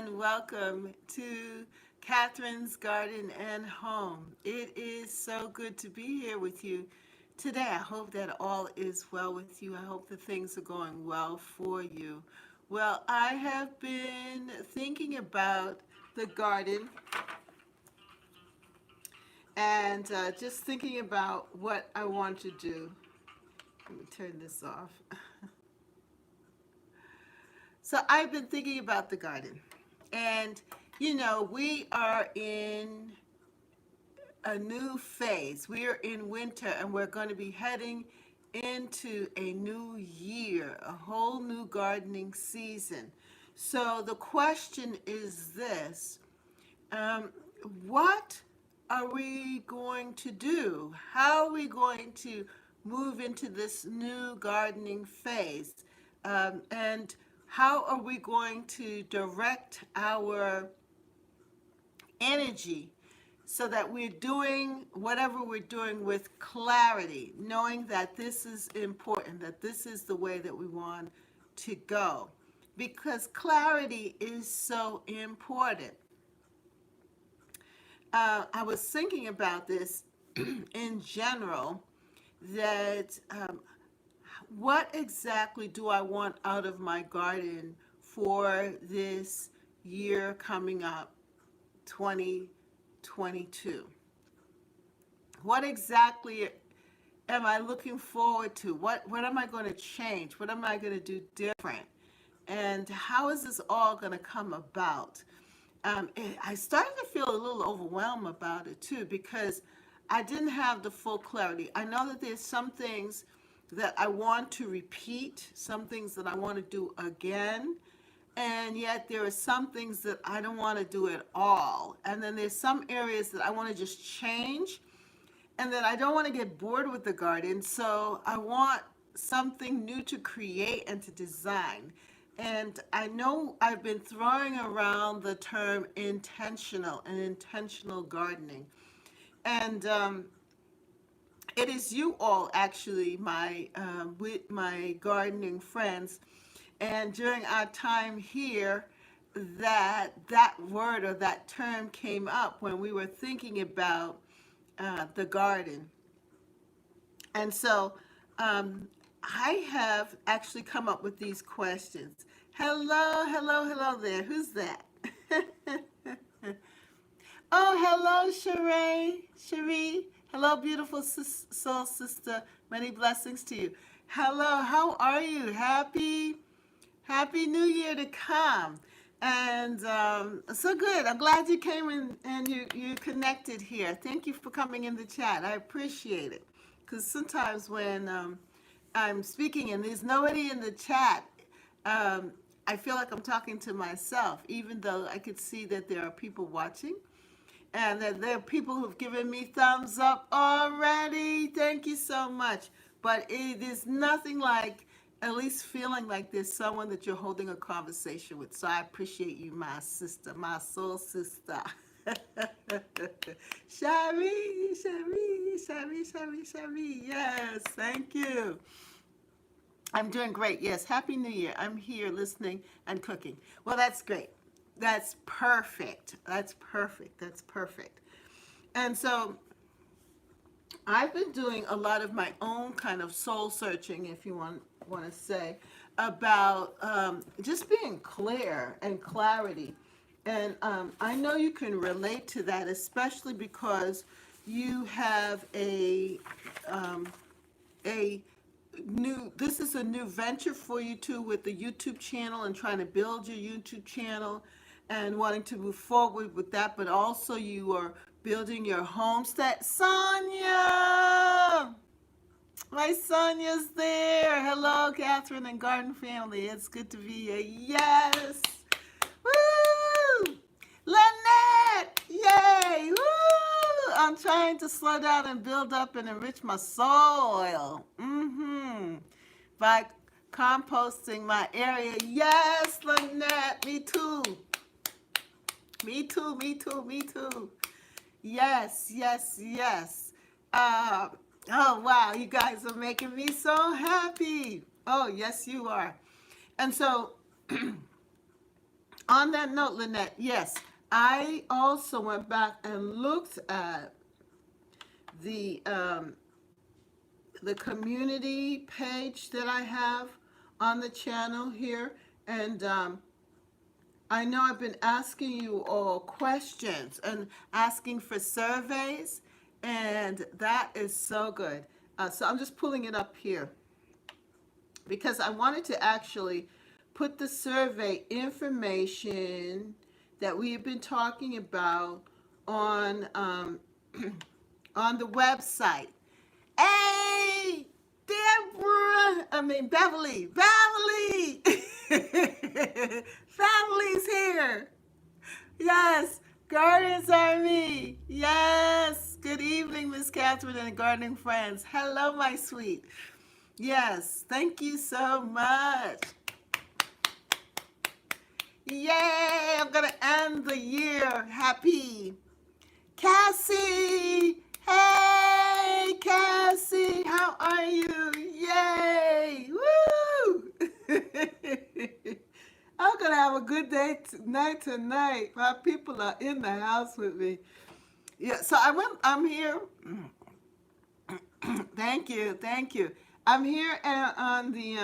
and welcome to Catherine's Garden and Home. It is so good to be here with you today. I hope that all is well with you. I hope that things are going well for you. Well, I have been thinking about the garden and just thinking about what I want to do. Let me turn this off. So I've been thinking about the garden. And, we are in a new phase. We are in winter and we're going to be heading into a new year, a whole new gardening season. So the question is this, um, what are we going to do? How are we going to move into this new gardening phase? And how are we going to direct our energy so that we're doing whatever we're doing with clarity, knowing that this is important, that this is the way that we want to go? Because clarity is so important. I was thinking about this in general, that what exactly do I want out of my garden for this year coming up, 2022? What exactly am I looking forward to? What am I going to change? What am I going to do different? And how is this all going to come about? I started to feel a little overwhelmed about it too, because I didn't have the full clarity. I know that there's some things that I want to repeat, some things that I want to do again, and yet there are some things that I don't want to do at all. And then there's some areas that I want to just change, and then I don't want to get bored with the garden, so I want something new to create and to design. And I know I've been throwing around the term intentional and intentional gardening. And it is you all, actually, with my gardening friends. And during our time here, that word or that term came up when we were thinking about the garden. And so I have actually come up with these questions. Hello, hello, hello there. Who's that? Oh, hello, Cherie. Hello, beautiful soul sister. Many blessings to you. Hello, how are you? Happy New Year to come. And so good. I'm glad you came in and you connected here. Thank you for coming in the chat. I appreciate it. Because sometimes when I'm speaking and there's nobody in the chat, I feel like I'm talking to myself, even though I could see that there are people watching and that there are people who've given me thumbs up already. Thank you so much. But it is nothing like at least feeling like there's someone that you're holding a conversation with. So I appreciate you, my sister, my soul sister. Shari. Yes, thank you. I'm doing great. Yes, Happy New Year. I'm here listening and cooking. Well, that's great. That's perfect. That's perfect. That's perfect. And so I've been doing a lot of my own kind of soul searching, if you want to say, about just being clear and clarity. And I know you can relate to that, especially because you have a this is a new venture for you too, with the YouTube channel and trying to build your YouTube channel and wanting to move forward with that, but also you are building your homestead. Sonia! My Sonia's there. Hello, Catherine and Garden family. It's good to be here. Yes! Woo! Lynette! Yay! Woo! I'm trying to slow down and build up and enrich my soil. By composting my area. Yes, Lynette. Me too. Me too. Yes. Oh, wow. You guys are making me so happy. Oh, yes, you are. And so On that note, Lynette, yes, I also went back and looked at the um, the community page that I have on the channel here, and I know I've been asking you all questions and asking for surveys, and that is so good. So I'm just pulling it up here because I wanted to actually put the survey information that we have been talking about on on the website. Hey, Deborah! I mean Beverly. Beverly! Family's here. Yes, Gardens are me. Yes. Good evening, Miss Catherine and gardening friends. Hello, my sweet. Yes, thank you so much. Yay! I'm gonna end the year happy. Cassie! Hey, Cassie! How are you? Yay! Woo! I'm gonna have a good day tonight. My people are in the house with me. Yeah, so I'm here. Thank you, thank you. I'm here on the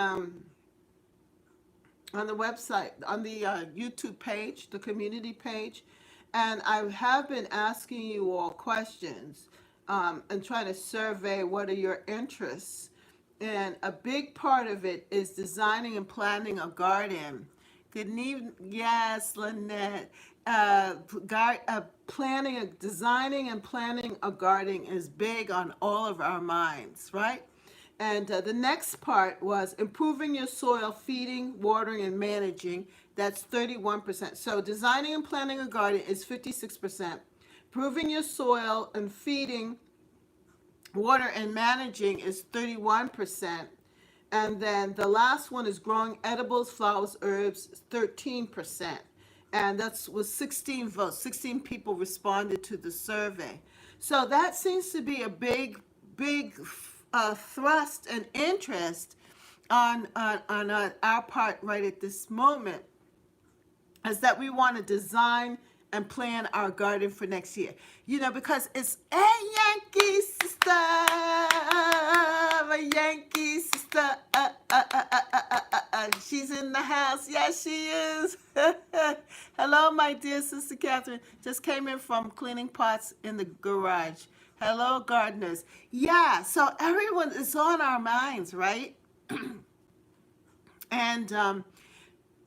website, on the YouTube page, the community page, and I have been asking you all questions and trying to survey what are your interests. And a big part of it is designing and planning a garden. Good evening, yes, Lynette. Designing and planning a garden is big on all of our minds, right? And the next part was improving your soil, feeding, watering, and managing. That's 31%. So designing and planning a garden is 56%. Improving your soil and feeding, water, and managing is 31%. And then the last one is growing edibles, flowers, herbs, 13%. And that's was 16 votes. 16 people responded to the survey. So that seems to be a big thrust and interest on our part right at this moment, is that we want to design and plan our garden for next year. You know, because it's a Yankee sister, a Yankee sister. She's in the house. Yes, she is. Hello, my dear sister Catherine. Just came in from cleaning pots in the garage. Hello, gardeners. Yeah, so everyone is on our minds, right? And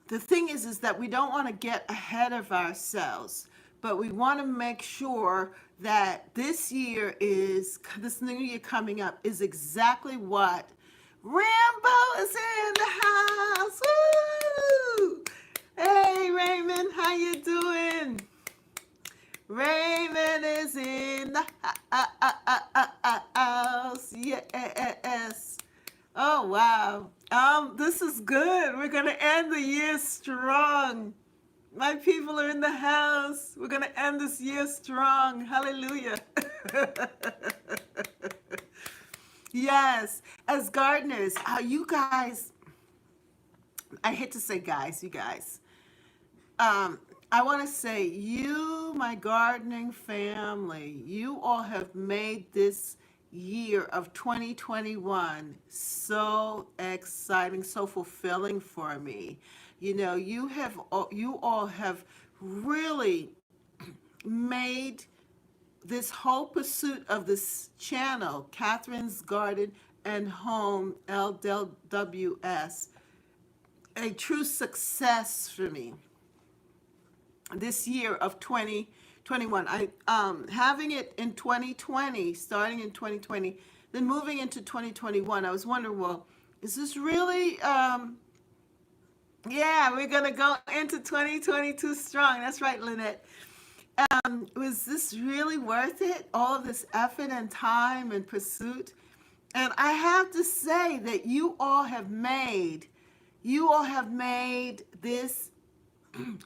the thing is that we don't want to get ahead of ourselves, but we want to make sure that this new year coming up is exactly what Rambo is in the house. Woo! Hey, Raymond, how you doing? Raymond is in the house. Yes. Oh wow. This is good. We're gonna end the year strong. My people are in the house. We're gonna end this year strong. Hallelujah. Yes. As gardeners, you guys, I hate to say guys, you guys. I want to say you, my gardening family, you all have made this year of 2021 so exciting, so fulfilling for me. You know, you all have really made this whole pursuit of this channel, Catherine's Garden and Home LWS, a true success for me this year of 2021. I having it in 2020, starting in 2020, then moving into 2021. I was wondering, well, is this really yeah, we're gonna go into 2022 strong. That's right, Lynette. Was this really worth it? All of this effort and time and pursuit? And I have to say that you all have made this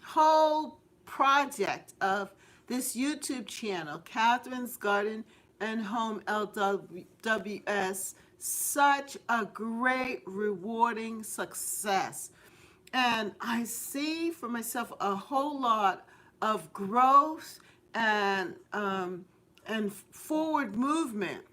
whole project of this YouTube channel, Catherine's Garden and Home LWS, such a great, rewarding success. And I see for myself a whole lot of growth and forward movement,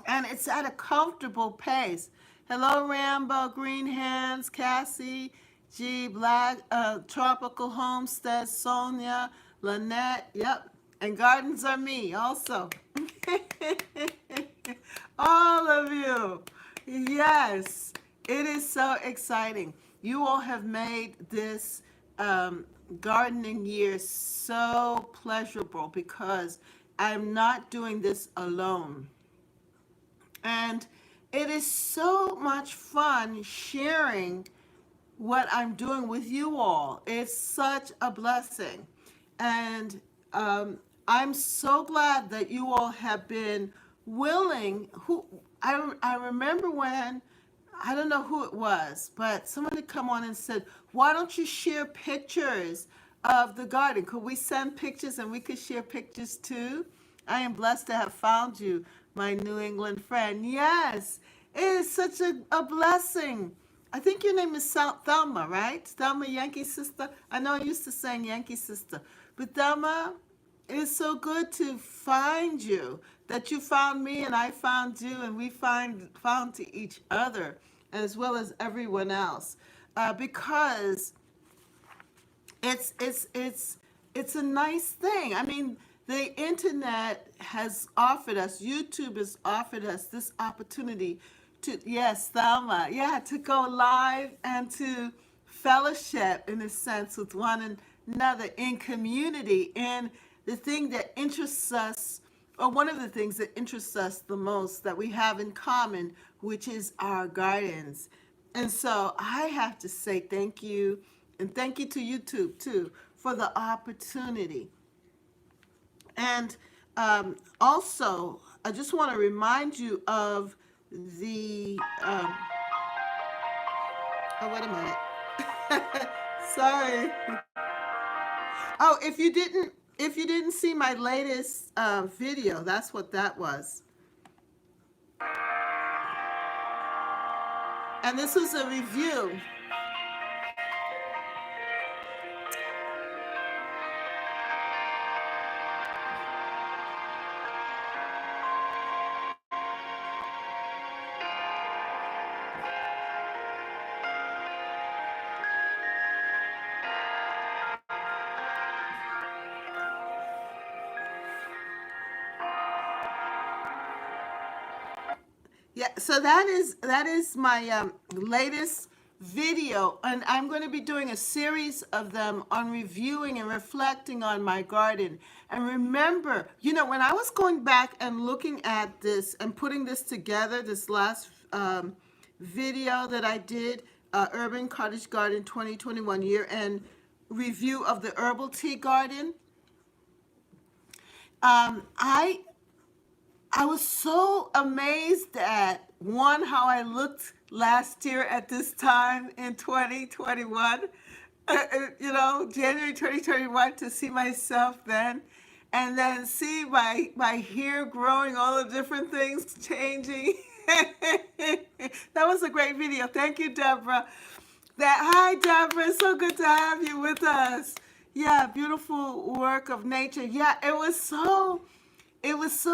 and it's at a comfortable pace. Hello, Rambo, Green Hands, Cassie, G, Black, Tropical Homestead, Sonia, Lynette, yep, and Gardens are me also. All of you. Yes, it is so exciting. You all have made this gardening year so pleasurable because I'm not doing this alone. And it is so much fun sharing what I'm doing with you all. It's such a blessing. And I'm so glad that you all have been willing. I remember when, I don't know who it was, but somebody come on and said, why don't you share pictures of the garden? Could we send pictures and we could share pictures too? I am blessed to have found you, my New England friend. Yes, it is such a blessing. I think your name is Thelma, right? Thelma, Yankee Sister. I know I used to sing Yankee Sister. But Thelma, it's so good to find you, that you found me and I found you, and we found to each other as well as everyone else, because it's a nice thing. I mean, the internet has offered us, YouTube has offered us this opportunity to, yes, Thelma, yeah, to go live and to fellowship in a sense with one another in community. And the thing that interests us, or one of the things that interests us the most that we have in common, which is our gardens. And so I have to say thank you, and thank you to YouTube too for the opportunity. And also, I just want to remind you of the, oh, wait a minute. Sorry. Oh, if you didn't see my latest video, that's what that was. And this was a review. Yeah, so that is my latest video, and I'm going to be doing a series of them on reviewing and reflecting on my garden. And remember, when I was going back and looking at this and putting this together, this last video that I did, Urban Cottage Garden 2021 year end review of the herbal tea garden, I was so amazed at one, how I looked last year at this time in 2021, January 2021, to see myself then, and then see my hair growing, all the different things changing. That was a great video. Thank you, Deborah. Hi, Deborah. So good to have you with us. Yeah, beautiful work of nature. Yeah, it was so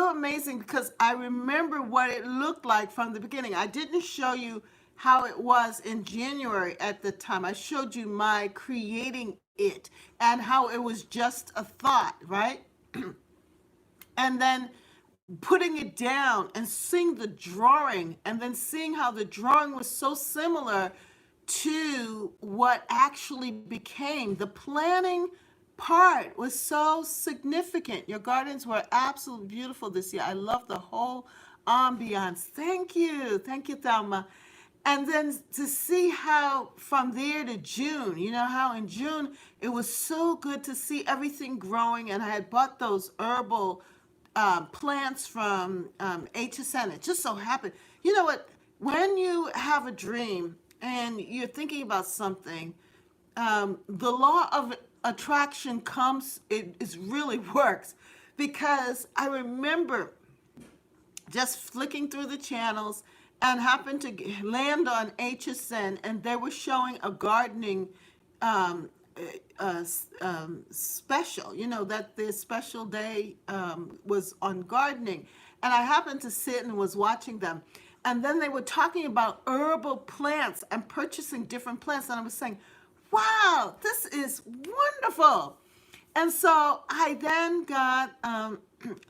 amazing because I remember what it looked like from the beginning. I didn't show you how it was in January at the time. I showed you my creating it and how it was just a thought, right? And then putting it down and seeing the drawing, and then seeing how the drawing was so similar to what actually became. The planning part was so significant. Your gardens were absolutely beautiful this year. I love the whole ambiance. Thank you. Thank you, Thelma. And then to see how from there to June, how in June it was so good to see everything growing. And I had bought those herbal plants from HSN. It just so happened. You know what? When you have a dream and you're thinking about something, the law of attraction comes, it really works, because I remember just flicking through the channels and happened to land on HSN, and they were showing a gardening um, special, that the special day was on gardening. And I happened to sit and was watching them. And then they were talking about herbal plants and purchasing different plants. And I was saying, wow, this is wonderful. And so I then got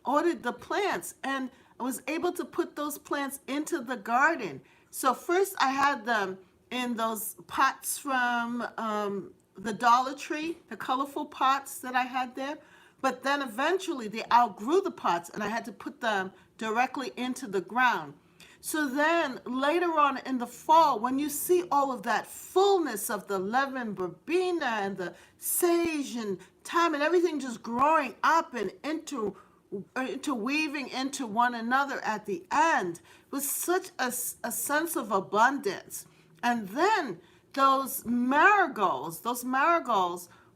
ordered the plants, and I was able to put those plants into the garden. So first I had them in those pots from the Dollar Tree, the colorful pots that I had there. But then eventually they outgrew the pots, and I had to put them directly into the ground. So then later on in the fall, when you see all of that fullness of the lemon verbena and the sage and thyme and everything just growing up and interweaving into one another at the end, was such a sense of abundance. And then those marigolds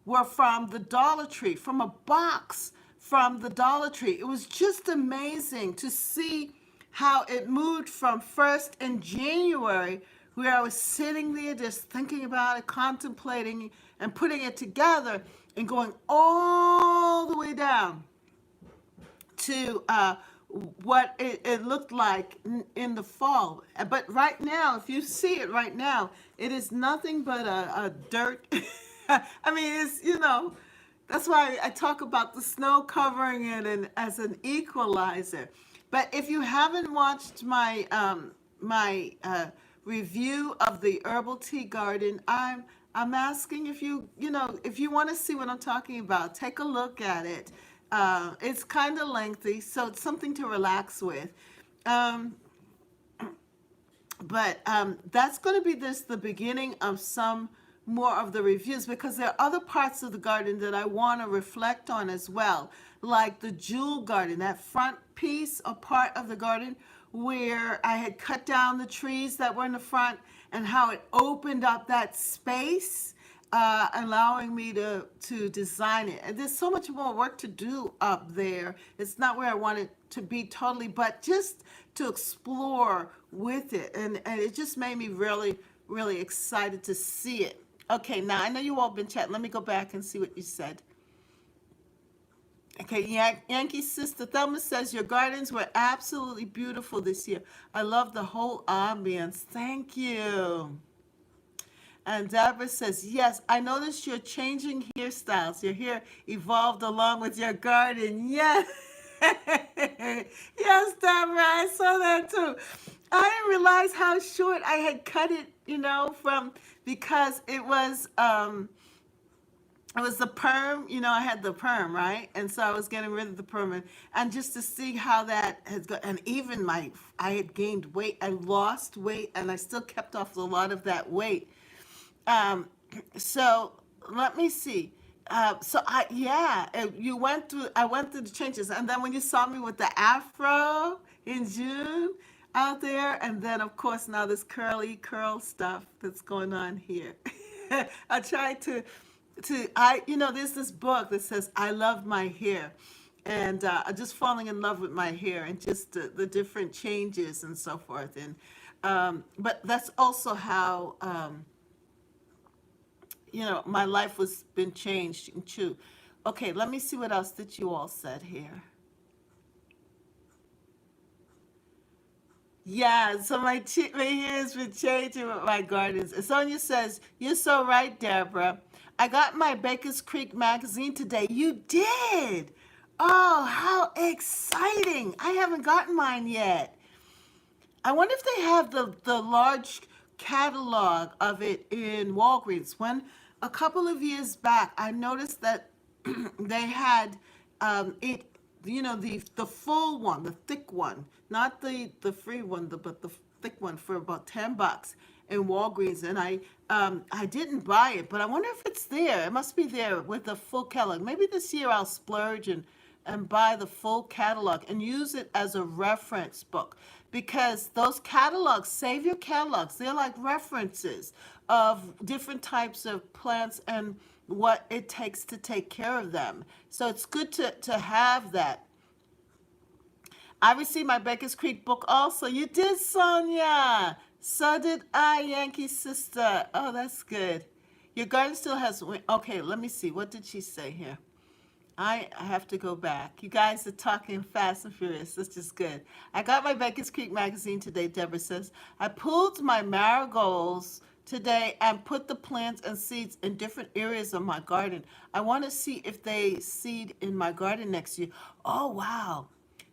were from the Dollar Tree, from a box from the Dollar Tree. It was just amazing to see how it moved from first in January, where I was sitting there just thinking about it, contemplating and putting it together, and going all the way down to what it looked like in the fall. But right now, if you see it right now, it is nothing but a dirt. I mean, that's why I talk about the snow covering it and as an equalizer. But if you haven't watched my review of the herbal tea garden, I'm asking if if you want to see what I'm talking about, take a look at it. It's kind of lengthy, so it's something to relax with. Um, but that's going to be the beginning of some more of the reviews, because there are other parts of the garden that I want to reflect on as well, like the jewel garden, that front piece or part of the garden where I had cut down the trees that were in the front, and how it opened up that space, allowing me to design it. And there's so much more work to do up there. It's not where I want it to be totally, but just to explore with it. And it just made me really, really excited to see it. Okay, now I know you all been chatting. Let me go back and see what you said. Okay, Yankee Sister Thelma says, your gardens were absolutely beautiful this year. I love the whole ambience. Thank you. And Deborah says, yes, I noticed you're changing hairstyles. Your hair evolved along with your garden. Yes. Yes, Deborah, I saw that too. I didn't realize how short I had cut it, because it was the perm, I had the perm, right? And so I was getting rid of the perm, and just to see how that has gone, and even I had gained weight, I lost weight, and I still kept off a lot of that weight. Um, so let me see. I went through the changes, and then when you saw me with the afro in June out there, and then of course now this curly curl stuff that's going on here. I tried there's this book that says I love my hair, and just falling in love with my hair and just the different changes and so forth, and but that's also how my life was been changed too. Okay, let me see what else that you all said here. Yeah, so my hair has been changing with my gardens. And Sonia says, you're so right, Deborah. I got my Baker's Creek magazine today. You did? Oh, how exciting. I haven't gotten mine yet. I wonder if they have the large catalog of it in Walgreens. When a couple of years back, I noticed that they had it, the full one, the thick one, not the free one, but the thick one for about $10 in Walgreens, and I didn't buy it, but I wonder if it's there. It must be there with the full catalog. Maybe this year I'll splurge and buy the full catalog and use it as a reference book, because those catalogs, save your catalogs. They're like references of different types of plants and what it takes to take care of them. So it's good to have that. I received my Baker's Creek book also. You did, Sonia. So did I, Yankee sister. Oh, that's good. Your garden still has. Okay, let me see. What did she say here? I have to go back. You guys are talking fast and furious. This is good. I got my Baker's Creek magazine today, Deborah says. I pulled my marigolds today and put the plants and seeds in different areas of my garden. I want to see if they seed in my garden next year. Oh, wow.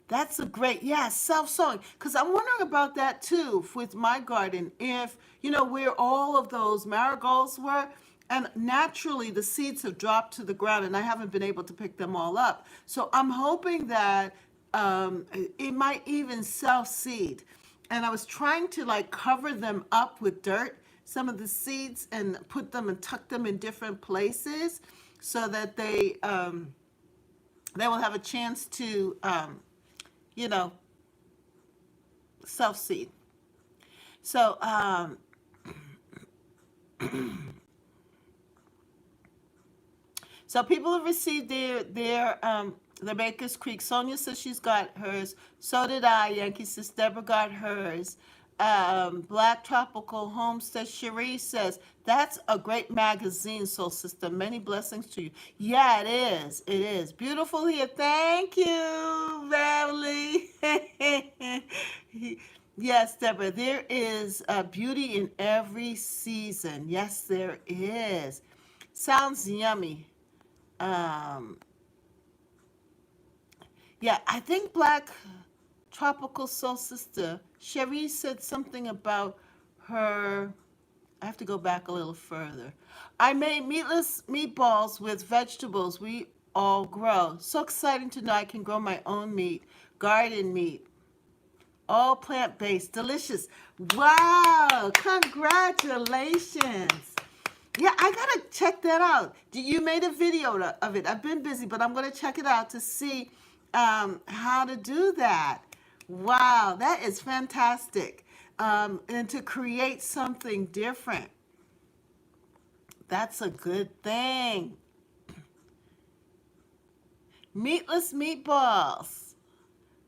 That's a great, yeah, self-sowing. Because I'm wondering about that too with my garden. If, where all of those marigolds were, and naturally the seeds have dropped to the ground and I haven't been able to pick them all up. So I'm hoping that it might even self-seed. And I was trying to like cover them up with dirt, some of the seeds, and put them and tuck them in different places so that they will have a chance to you know, self-seed. So, so people have received their Baker's Creek. Sonia says she's got hers. So did I. Yankee says Deborah got hers. Black Tropical Homestead Cherie says that's a great magazine, Soul Sister. Many blessings to you. Yeah, it is. It is beautiful here. Thank you, Beverly. Yes, Deborah. There is beauty in every season. Yes, there is. Sounds yummy. Um, yeah, I think Black Tropical Soul Sister, Cherie said something about her. I have to go back a little further. I made meatless meatballs with vegetables we all grow. So exciting to know I can grow my own meat, garden meat, all plant-based, delicious. Wow, congratulations. Yeah, I gotta check that out. You made a video of it. I've been busy, but I'm gonna check it out to see how to do that. Wow, that is fantastic. And to create something different. That's a good thing. Meatless meatballs.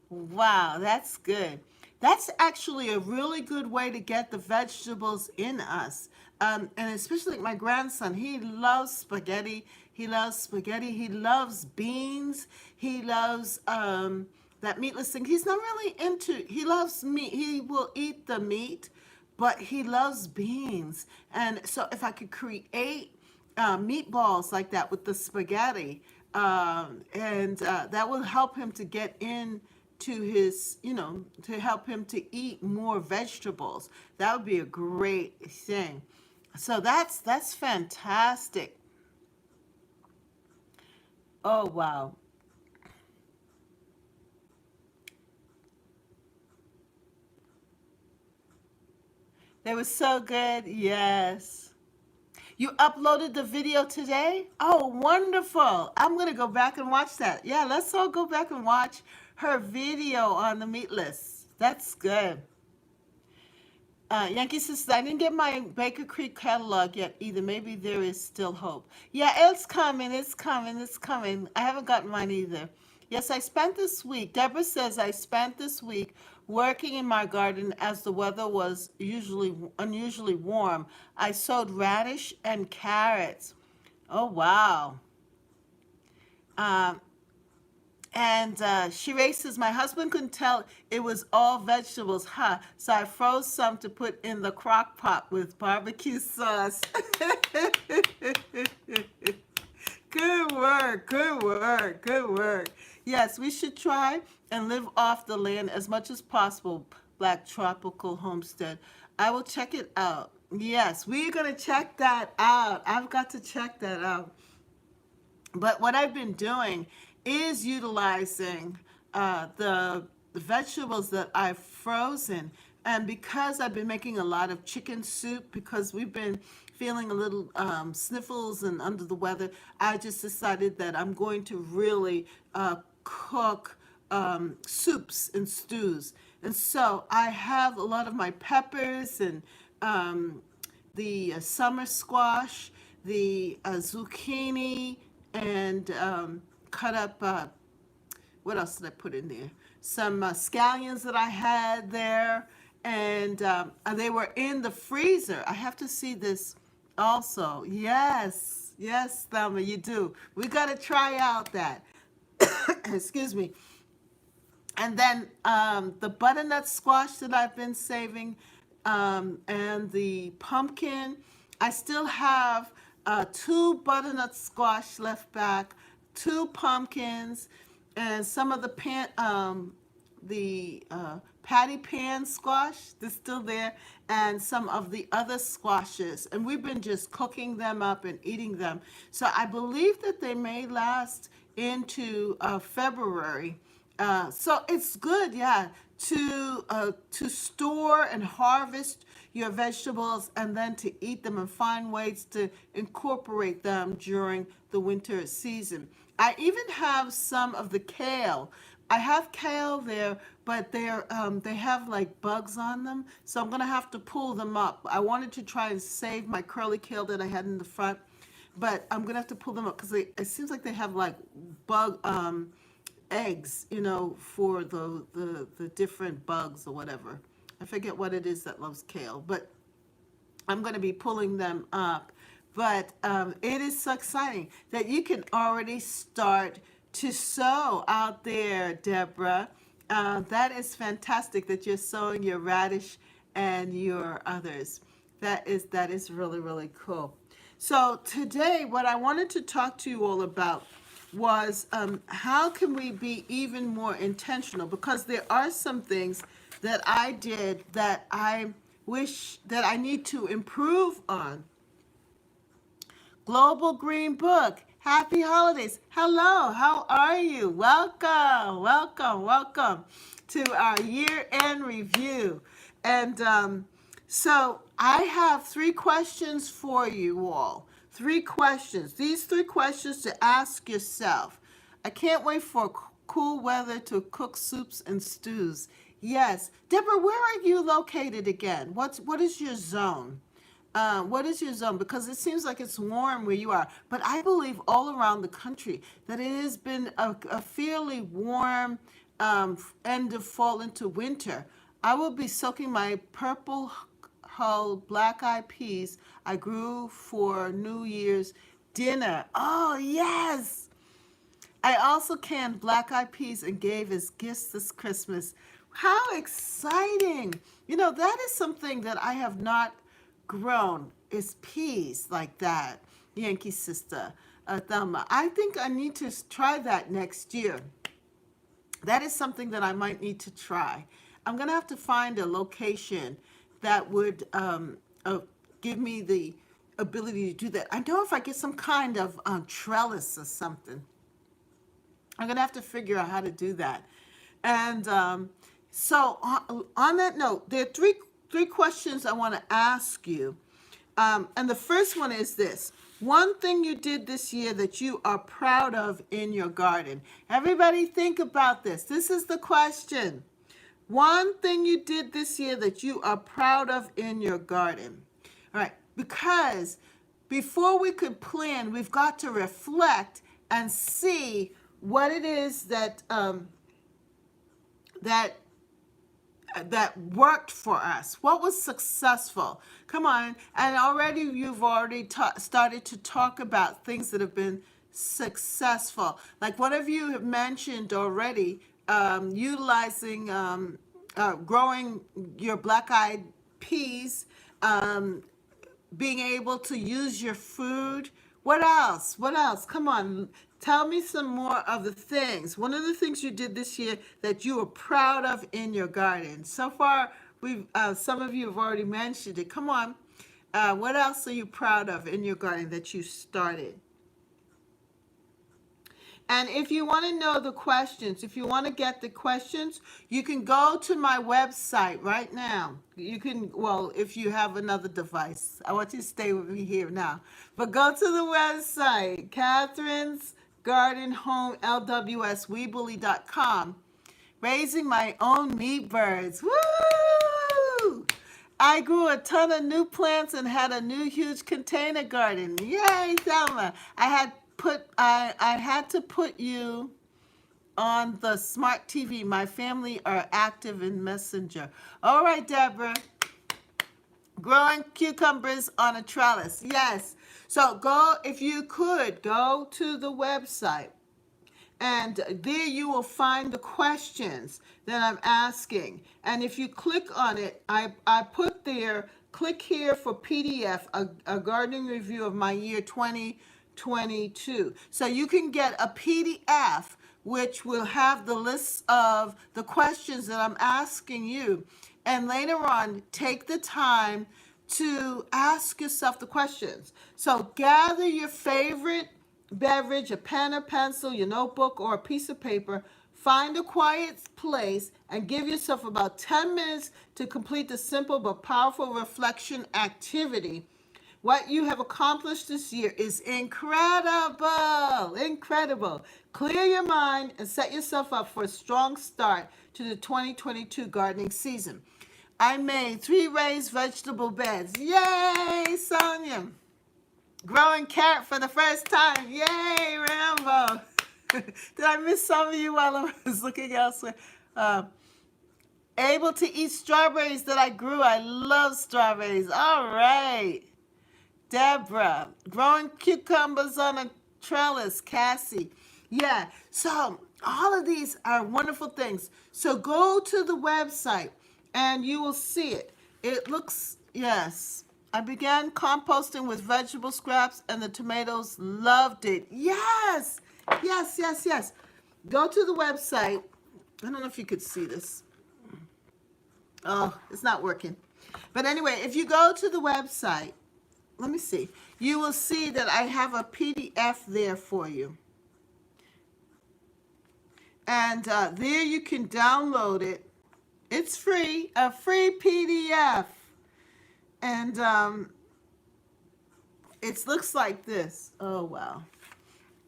Wow, that's good. That's actually a really good way to get the vegetables in us. And especially my grandson, he loves spaghetti. He loves spaghetti. He loves beans. He loves that meatless thing. He's not really into, he loves meat. He will eat the meat, but he loves beans. And so if I could create meatballs like that with the spaghetti, and that will help him to get in to his, to help him to eat more vegetables. That would be a great thing. So that's fantastic. Oh wow. They were so good. Yes. You uploaded the video today? Oh, wonderful. I'm going to go back and watch that. Yeah, let's all go back and watch her video on the meatless. That's good. Yankee says, I didn't get my Baker Creek catalog yet either. Maybe there is still hope. Yeah, it's coming. It's coming. It's coming. I haven't gotten mine either. Yes, I spent this week. Deborah says I spent this week working in my garden as the weather was usually unusually warm. I sowed radish and carrots. Oh wow. Um, And she races. My husband couldn't tell it was all vegetables, huh? So I froze some to put in the crock pot with barbecue sauce. Good work, good work, good work. Yes, we should try and live off the land as much as possible, Black Tropical Homestead. I will check it out. Yes, we're going to check that out. I've got to check that out. But what I've been doing is utilizing the vegetables that I've frozen. And because I've been making a lot of chicken soup, because we've been feeling a little sniffles and under the weather, I just decided that I'm going to really cook soups and stews. And so I have a lot of my peppers and the summer squash, the zucchini, and cut up, what else did I put in there? scallions that I had there, and they were in the freezer. I have to see this also. Yes, yes, Thelma, you do. We got to try out that. Excuse me. And then the butternut squash that I've been saving, and the pumpkin. I still have two butternut squash left back, two pumpkins, and some of the patty pan squash that's still there, and some of the other squashes. And we've been just cooking them up and eating them. So I believe that they may last into February. So it's good, yeah, to store and harvest your vegetables and then to eat them and find ways to incorporate them during the winter season. I even have some of the kale. I have kale there, but they have like bugs on them, so I'm gonna have to pull them up. I wanted to try and save my curly kale that I had in the front, but I'm gonna have to pull them up because it seems like they have like bug eggs, for the different bugs or whatever. I forget what it is that loves kale, but I'm going to be pulling them up. But it is so exciting that you can already start to sow out there, Deborah. That is fantastic that you're sowing your radish and your others. That is really, really cool. So today, what I wanted to talk to you all about was how can we be even more intentional? Because there are some things that I did that I wish that I need to improve on. Global Green Book, happy holidays. Hello, how are you? Welcome, welcome, welcome to our year-end review. And so I have 3 questions for you all. 3 questions. These 3 questions to ask yourself. I can't wait for cool weather to cook soups and stews. Yes. Deborah, where are you located again? What is your zone? What is your zone? Because it seems like it's warm where you are. But I believe all around the country that it has been a fairly warm end of fall into winter. I will be soaking my purple hull black-eyed peas I grew for New Year's dinner. Oh, yes! I also canned black-eyed peas and gave as gifts this Christmas. How exciting! That is something that I have not grown, is peas like that, Yankee sister, Thelma. I think I need to try that next year. That is something that I might need to try. I'm going to have to find a location that would give me the ability to do that. I know if I get some kind of trellis or something, I'm going to have to figure out how to do that. And so on that note, there are three questions I want to ask you. And the first one is this. One thing you did this year that you are proud of in your garden. Everybody think about this. This is the question. One thing you did this year that you are proud of in your garden. All right, because before we could plan, we've got to reflect and see what it is that that worked for us. What was successful? Come on, and you've already started to talk about things that have been successful. Like one of you have mentioned already, utilizing, growing your black-eyed peas, being able to use your food. What else? What else? Come on, tell me some more of the things. One of the things you did this year that you were proud of in your garden. So far, some of you have already mentioned it. Come on. What else are you proud of in your garden that you started? And if you want to know the questions, if you want to get the questions, you can go to my website right now. You can, well, if you have another device. I want you to stay with me here now. But go to the website, Catherine's Garden Home, LWS, Weebly.com. Raising my own meat birds. Woo! I grew a ton of new plants and had a new huge container garden. Yay, Thelma. I had to put you on the smart TV. My family are active in Messenger. All right, Deborah. Growing cucumbers on a trellis. Yes. So go, if you could, go to the website. And there you will find the questions that I'm asking. And if you click on it, I put there, click here for PDF, a gardening review of my year 2022. So you can get a PDF which will have the list of the questions that I'm asking you. And later on, take the time to ask yourself the questions. So gather your favorite beverage, a pen or pencil, your notebook, or a piece of paper. Find a quiet place and give yourself about 10 minutes to complete the simple but powerful reflection activity. What you have accomplished this year is incredible, incredible. Clear your mind and set yourself up for a strong start to the 2022 gardening season. I made 3 raised vegetable beds. Yay, Sonia! Growing carrot for the first time. Yay, Rambo. Did I miss some of you while I was looking elsewhere? Able to eat strawberries that I grew. I love strawberries. All right. Deborah. Growing cucumbers on a trellis. Cassie. Yeah. So all of these are wonderful things. So go to the website and you will see it. It looks, yes. I began composting with vegetable scraps and the tomatoes loved it. Yes, yes, yes, yes. Go to the website. I don't know if you could see this. Oh, it's not working. But anyway, if you go to the website, let me see. You will see that I have a PDF there for you. And there you can download it. It's free, a free PDF. And it looks like this. Oh, wow.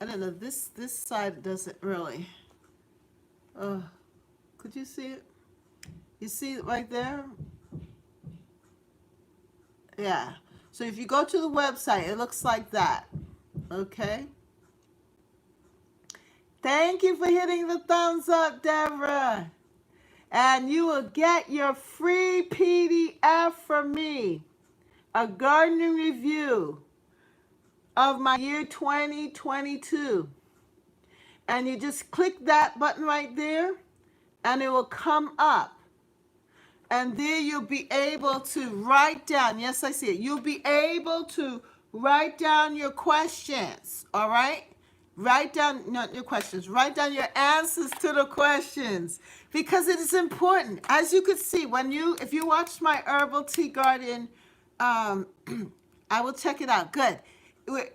I don't know. This side doesn't really. Could you see it? You see it right there? Yeah. So if you go to the website, it looks like that. Okay. Thank you for hitting the thumbs up, Deborah. And you will get your free PDF from me. A gardening review of my year 2022. And you just click that button right there and it will come up. And there you'll be able to write down, yes, I see it. You'll be able to write down your questions, all right? Write down, not your questions, write down your answers to the questions because it is important. As you could see, if you watched my herbal tea garden, I will check it out. Good.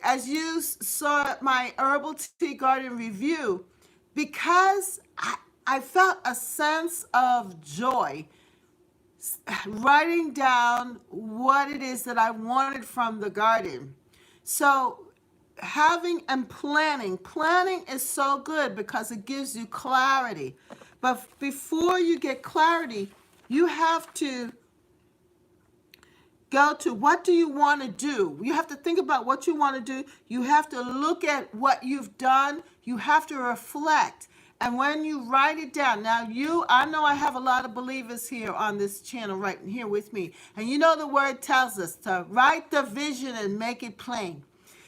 As you saw my herbal tea garden review, because I felt a sense of joy writing down what it is that I wanted from the garden. So having and planning is so good because it gives you clarity. But before you get clarity, you have to go to what do you want to do. You have to think about what you want to do. You have to look at what you've done. You have to reflect. And when you write it down, now I know I have a lot of believers here on this channel right here with me. And you know the word tells us to write the vision and make it plain.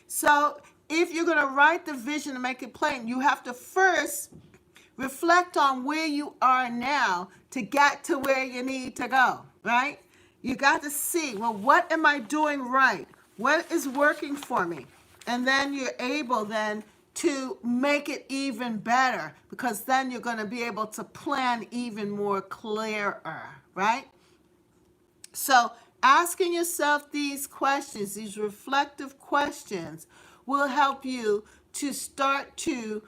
So if you're going to write the vision and make it plain, you have to first reflect on where you are now to get to where you need to go, right? You got to see, well, what am I doing right? What is working for me? And then you're able then to make it even better because then you're going to be able to plan even more clearer, right? So asking yourself these questions, these reflective questions, will help you to start to,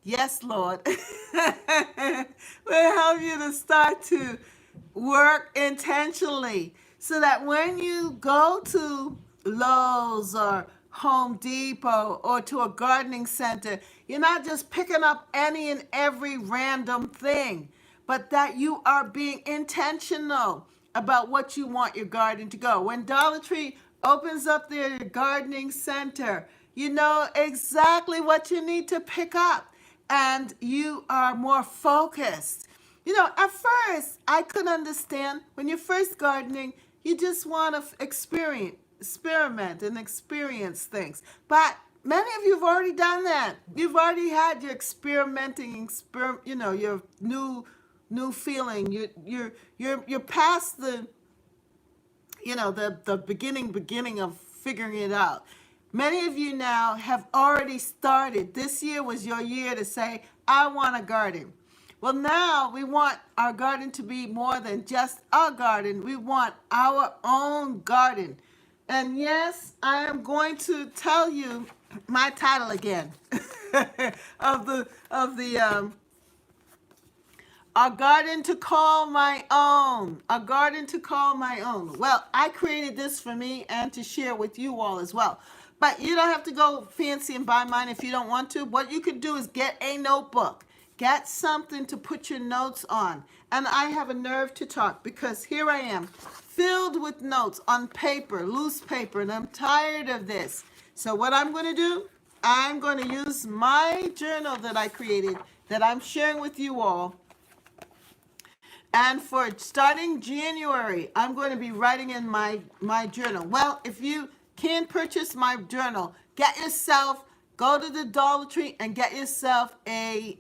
yes, Lord, will help you to start to work intentionally so that when you go to Lowe's or Home Depot or to a gardening center, you're not just picking up any and every random thing, but that you are being intentional about what you want your garden to go. When Dollar Tree opens up their gardening center, you know exactly what you need to pick up. and you are more focused. You know, at first, I could understand when you're first gardening, you just want to experiment and experience things. But many of you have already done that. You've already had your experimenting, you know, your new feeling. You're past the, you know, the beginning of figuring it out. Many of you now have already started. This year was your year to say, I want a garden. Well, now we want our garden to be more than just a garden. We want our own garden. And yes, I am going to tell you my title again of the a garden to call my own. A garden to call my own. Well, I created this for me and to share with you all as well. But you don't have to go fancy and buy mine if you don't want to. What you could do is get a notebook. Get something to put your notes on. And I have a nerve to talk because here I am, filled with notes on paper, loose paper, and I'm tired of this. So what I'm going to do, I'm going to use my journal that I created that I'm sharing with you all. And for starting January, I'm going to be writing in my journal. Well, if you can't purchase my journal, go to the Dollar Tree and get yourself a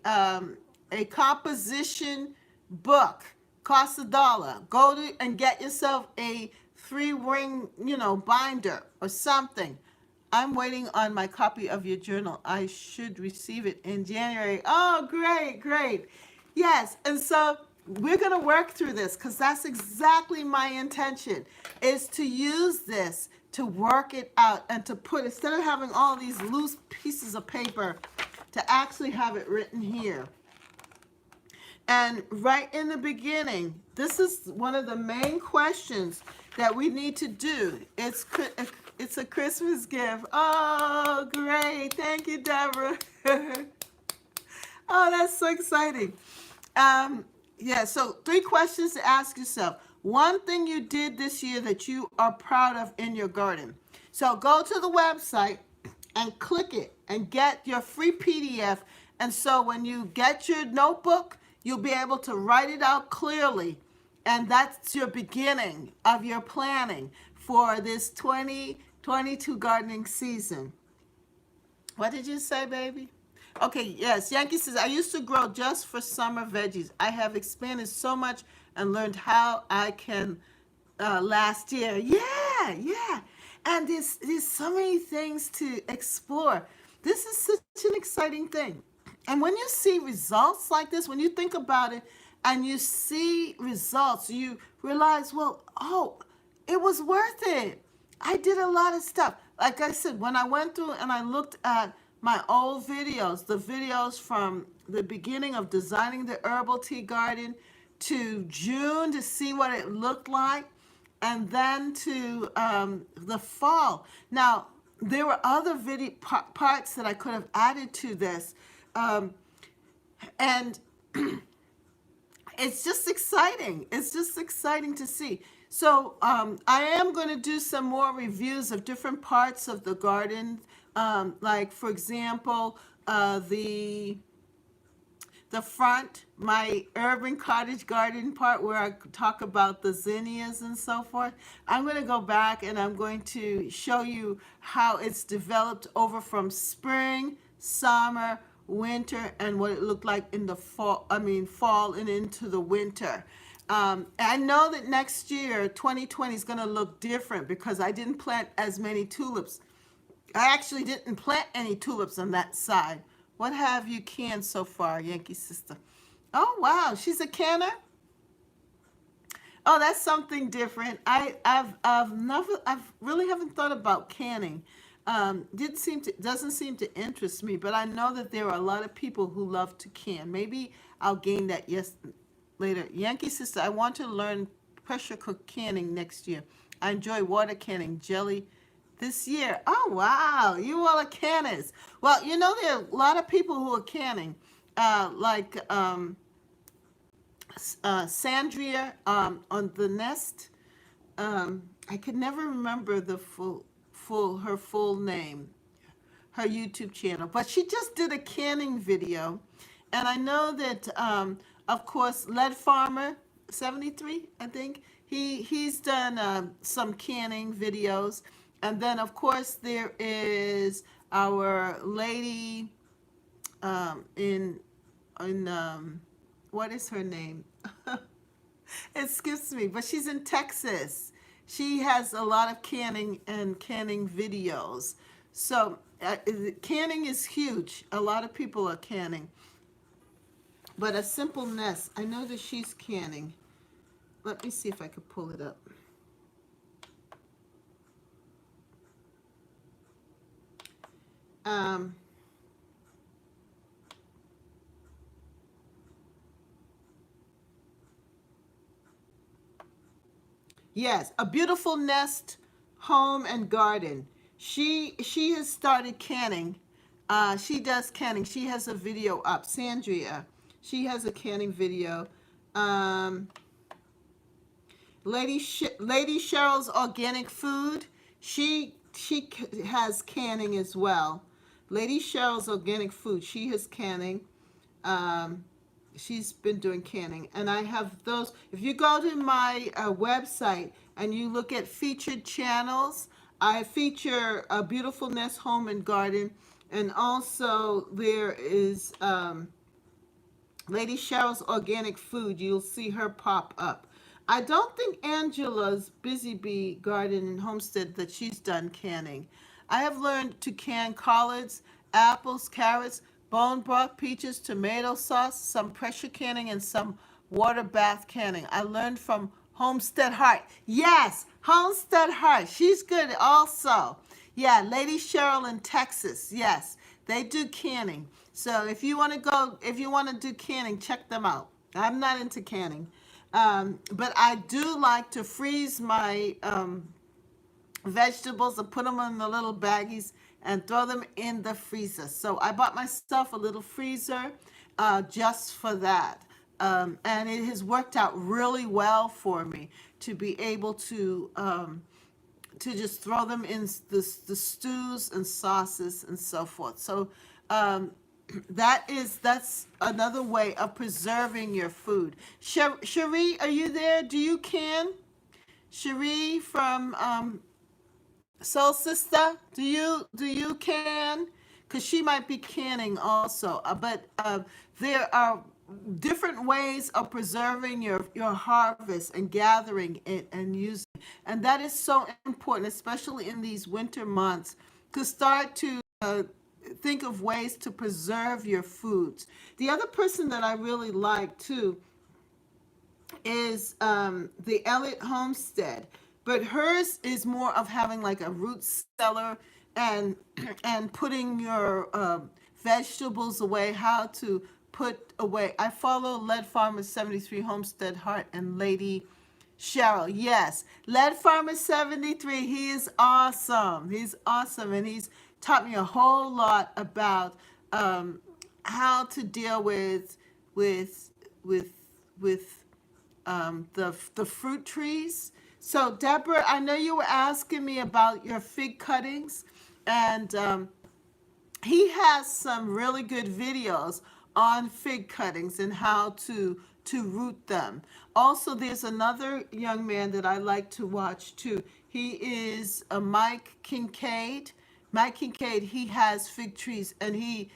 composition book. Costs $1. Go to and get yourself a 3-ring, binder or something. I'm waiting on my copy of your journal. I should receive it in January. Oh, great. Yes, and so we're going to work through this because that's exactly my intention, is to use this to work it out and to put, instead of having all these loose pieces of paper, to actually have it written here. And right in the beginning, this is one of the main questions that we need to do. It's a Christmas gift. Oh, great. Thank you, Deborah. Oh, that's so exciting. So 3 questions to ask yourself. One thing you did this year that you are proud of in your garden. So go to the website and click it and get your free PDF. And so when you get your notebook, you'll be able to write it out clearly. And that's your beginning of your planning for this 2022 gardening season. What did you say, baby? Okay, yes, Yankee says, I used to grow just for summer veggies. I have expanded so much and learned how I can last year. Yeah. And there's so many things to explore. This is such an exciting thing. And when you see results like this, when you think about it and you see results, you realize, it was worth it. I did a lot of stuff. Like I said, when I went through and I looked at my old videos, the videos from the beginning of designing the herbal tea garden to June to see what it looked like, and then to the fall. Now, there were other video parts that I could have added to this, and it's just exciting. It's just exciting to see. So I am going to do some more reviews of different parts of the garden. Like, for example, the front, my urban cottage garden part where I talk about the zinnias and so forth. I'm going to go back and I'm going to show you how it's developed over from spring, summer, winter, and what it looked like in the fall and into the winter. I know that next year, 2020, is going to look different because I didn't plant as many tulips. I actually didn't plant any tulips on that side. What have you canned so far, Yankee sister? Oh, wow, she's a canner? Oh, that's something different. I've really haven't thought about canning. Doesn't seem to interest me, but I know that there are a lot of people who love to can. Maybe I'll gain that later. Yankee sister, I want to learn pressure cook canning next year. I enjoy water canning, jelly this year. Oh, wow, you all are canners. Well, there are a lot of people who are canning, like Sandria on the Nest. I could never remember her full name. her YouTube channel. But she just did a canning video, and I know that, of course, Lead Farmer 73, I think he's done some canning videos, and then of course there is our lady in what is her name? It skips me, but she's in Texas. She has a lot of canning videos. So canning is huge. A lot of people are canning. But a simple nest, I know that she's canning. Let me see if I could pull it up. Um, Yes, a beautiful nest, home and garden. She has started canning. She does canning. She has a video up. Sandria, she has a canning video. Um, Lady Cheryl's Organic Food. She has canning as well. Lady Cheryl's Organic Food. She has canning. Um, she's been doing canning, and I have those. If you go to my website and you look at featured channels, I feature a Beautiful Nest Home and Garden, and also there is Lady Cheryl's Organic Food. You'll see her pop up. I don't think Angela's Busy Bee Garden and Homestead that she's done canning. I have learned to can collards, apples, carrots, bone broth, peaches, tomato sauce, some pressure canning, and some water bath canning. I learned from Homestead Heart. Yes, Homestead Heart. She's good also. Yeah, Lady Cheryl in Texas. Yes, they do canning. So if you want to go, if you want to do canning, check them out. I'm not into canning. But I do like to freeze my vegetables and put them in the little baggies and throw them in the freezer. So I bought myself a little freezer just for that. And it has worked out really well for me to be able to just throw them in the stews and sauces and so forth. So that's another way of preserving your food. Cherie, are you there? Do you can? Cherie from Soul Sister, do you can? Because she might be canning also. But there are different ways of preserving your harvest and gathering it and using it. And that is so important, especially in these winter months, to start to think of ways to preserve your foods. The other person that I really like too is the Elliott Homestead, but hers is more of having like a root cellar and and putting your vegetables away, how to put away. I follow Lead Farmer 73 Homestead Heart and Lady Cheryl. Yes, Lead Farmer 73. He is awesome. He's awesome, and he's taught me a whole lot about how to deal with with the fruit trees. So Deborah, I know you were asking me about your fig cuttings, and he has some really good videos on fig cuttings and how to root them. Also, there's another young man that I like to watch too. He is a Mike Kincaid. Mike Kincaid, he has fig trees, and he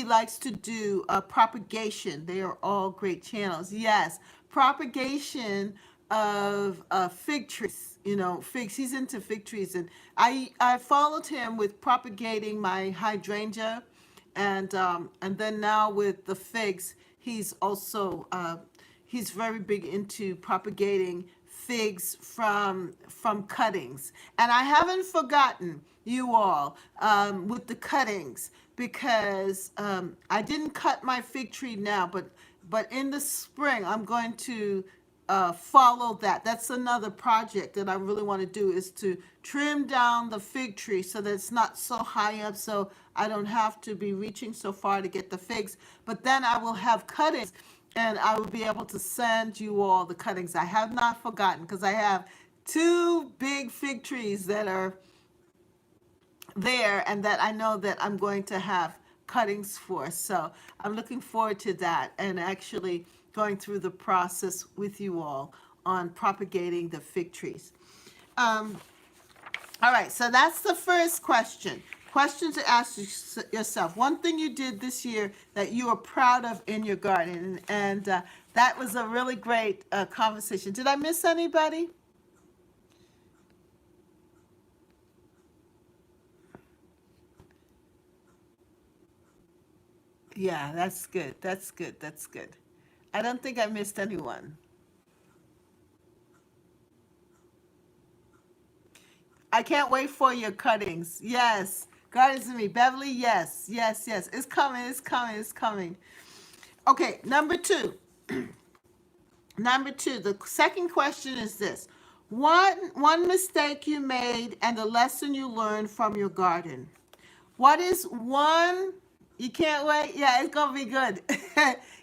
likes to do propagation. They are all great channels. Yes, propagation of fig trees. You know, figs. He's into fig trees, and I followed him with propagating my hydrangea, and then now with the figs, he's also he's very big into propagating figs from cuttings. And I haven't forgotten you all with the cuttings, because I didn't cut my fig tree now, but in the spring I'm going to follow that. That's another project that I really want to do, is to trim down the fig tree so that it's not so high up, so I don't have to be reaching so far to get the figs. But then I will have cuttings, and I will be able to send you all the cuttings. I have not forgotten, because I have two big fig trees there, and that I know that I'm going to have cuttings for. So I'm looking forward to that and actually going through the process with you all on propagating the fig trees. Um, all right, so that's the first question. Question to ask yourself. One thing you did this year that you are proud of in your garden, and that was a really great conversation. Did I miss anybody? Yeah, that's good. That's good. That's good. I don't think I missed anyone. I can't wait for your cuttings. Yes. Gardens to me. Beverly, yes. Yes, yes. It's coming. It's coming. It's coming. Okay, number two. Number two. The second question is this. One mistake you made and the lesson you learned from your garden. What is one? You can't wait. Yeah, it's gonna be good.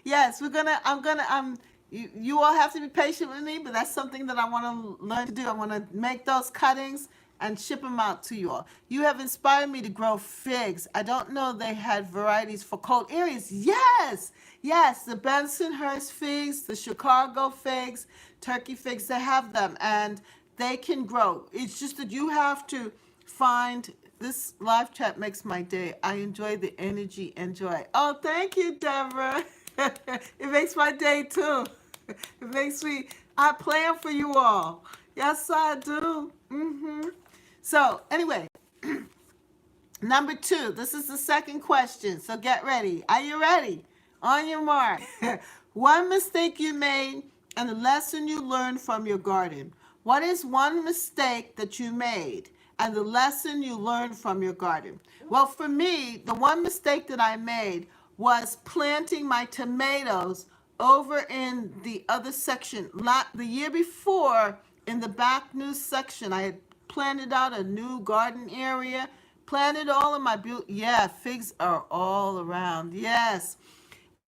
Yes, we're gonna. I'm gonna. You all have to be patient with me, but that's something that I want to learn to do. I want to make those cuttings and ship them out to you all. You have inspired me to grow figs. I don't know they had varieties for cold areas. Yes, yes, the Bensonhurst figs, the Chicago figs, turkey figs. They have them, and they can grow. It's just that you have to find this live chat makes my day. I enjoy the energy and joy. Oh, thank you, Deborah. It makes my day too. It makes me, I plan for you all. Yes, I do. So, anyway, number two, this is the second question. So get ready. Are you ready? On your mark. One mistake you made and the lesson you learned from your garden. What is one mistake that you made and the lesson you learned from your garden? Well, for me, the one mistake that I made was planting my tomatoes over in the other section. The year before, in the back new section, I had planted out a new garden area, planted all of my yeah, figs are all around. Yes.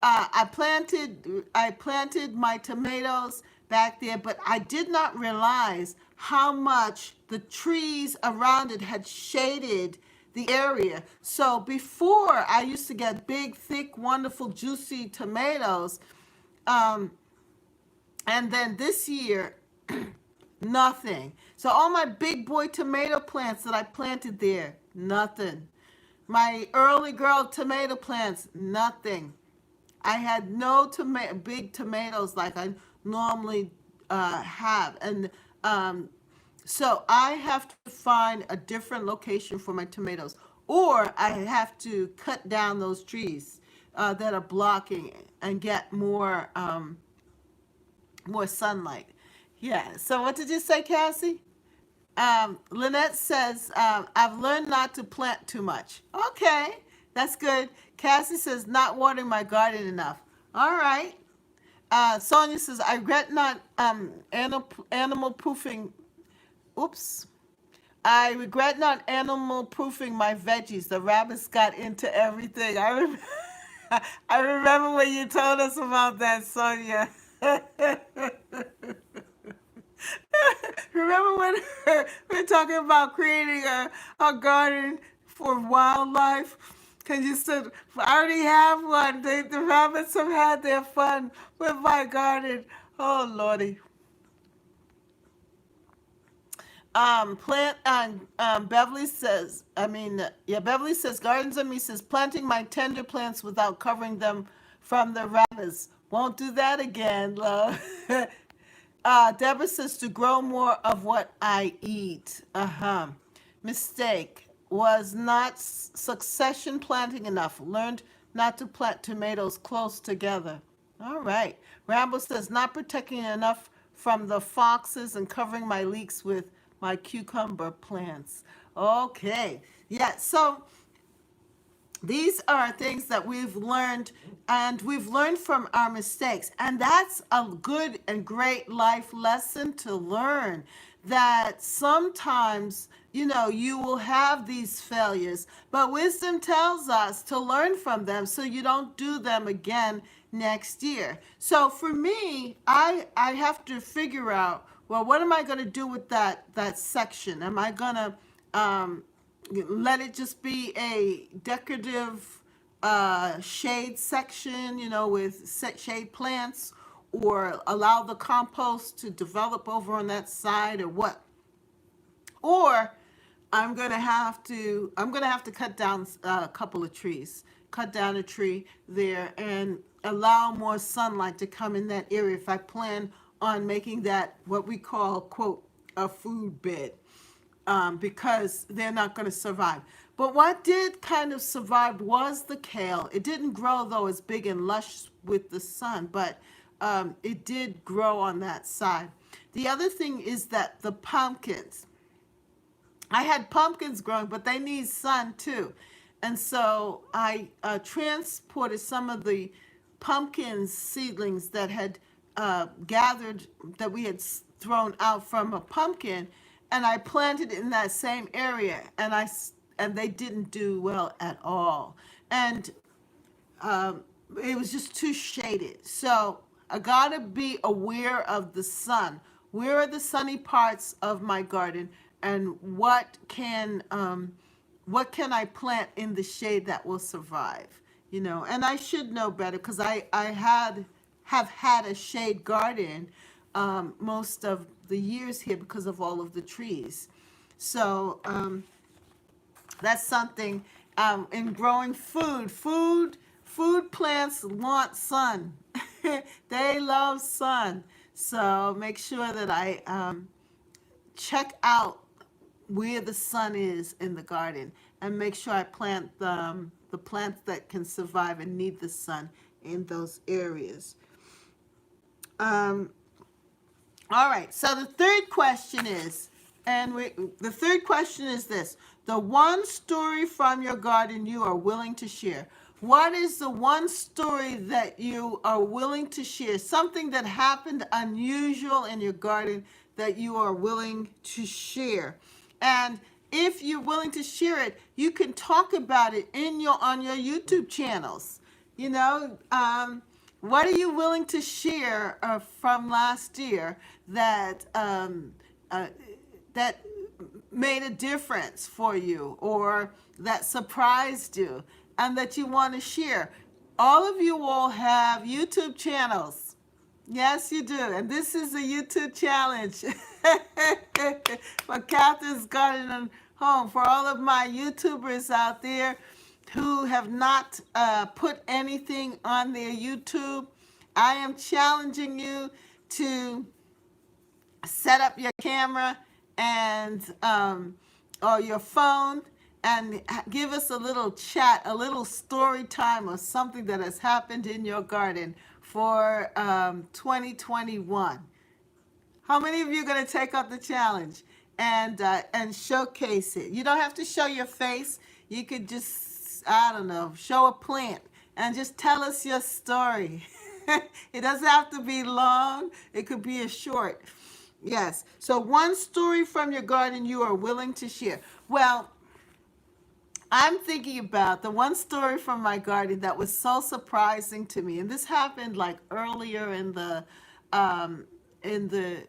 I planted my tomatoes back there, but I did not realize how much the trees around it had shaded the area. So before I used to get big, thick, wonderful, juicy tomatoes, um, and then this year, nothing. So all my big boy tomato plants that I planted there, nothing. My early girl tomato plants, nothing. I had no big tomatoes like I normally have. And so I have to find a different location for my tomatoes. Or I have to cut down those trees that are blocking it and get more sunlight. Yeah. So what did you say, Cassie? Lynette says, I've learned not to plant too much. Okay, that's good. Cassie says, not watering my garden enough. All right. Sonia says, I regret not animal proofing. Oops. I regret not animal proofing my veggies. The rabbits got into everything. I remember when you told us about that, Sonia. Remember when we were talking about creating a garden for wildlife? Because you said, I already have one. The rabbits have had their fun with my garden. Oh, Lordy. Beverly says, Beverly says, Gardens of Me says, planting my tender plants without covering them from the rabbits. Won't do that again, love. Deborah says, to grow more of what I eat. Mistake. Was not succession planting enough. Learned not to plant tomatoes close together. All right. Rambo says, not protecting enough from the foxes and covering my leeks with my cucumber plants. Okay. Yeah. So these are things that we've learned, and we've learned from our mistakes. And that's a good and great life lesson to learn, that sometimes, you will have these failures, but wisdom tells us to learn from them so you don't do them again next year. So for me, I have to figure out, well, what am I going to do with that section? Am I going to let it just be a decorative shade section, with shade plants, or allow the compost to develop over on that side, or what? Or I'm gonna have to cut down a couple of trees, cut down a tree there, and allow more sunlight to come in that area if I plan on making that what we call, quote, a food bed, because they're not going to survive. But what did kind of survive was the kale. It didn't grow, though, as big and lush with the sun, but it did grow on that side. The other thing is that the pumpkins, I had pumpkins growing, but they need sun too. And so I transported some of the pumpkin seedlings that had gathered, that we had thrown out from a pumpkin, and I planted in that same area, and they didn't do well at all. And it was just too shaded. So I gotta be aware of the sun. Where are the sunny parts of my garden, and what can I plant in the shade that will survive? And I should know better, because have had a shade garden most of the years here because of all of the trees. So that's something, in growing food plants want sun. They love sun. So make sure that I check out where the sun is in the garden, and make sure I plant the plants that can survive and need the sun in those areas. All right, so the third question is, the third question is this: the one story from your garden you are willing to share. What is the one story that you are willing to share? Something that happened unusual in your garden that you are willing to share. And if you're willing to share it, you can talk about it on your YouTube channels. What are you willing to share from last year that that made a difference for you, or that surprised you, and that you want to share? All of you all have YouTube channels. Yes, you do. And this is a YouTube challenge for Catherine's Garden and Home. For all of my YouTubers out there who have not put anything on their YouTube, I am challenging you to set up your camera and or your phone, and give us a little chat, a little story time, or something that has happened in your garden for 2021. How many of you are going to take up the challenge and showcase it? You don't have to show your face. You could just, I don't know, show a plant and just tell us your story. It doesn't have to be long. It could be a short. Yes. So one story from your garden you are willing to share. Well, I'm thinking about the one story from my garden that was so surprising to me, and this happened like earlier in the um, in the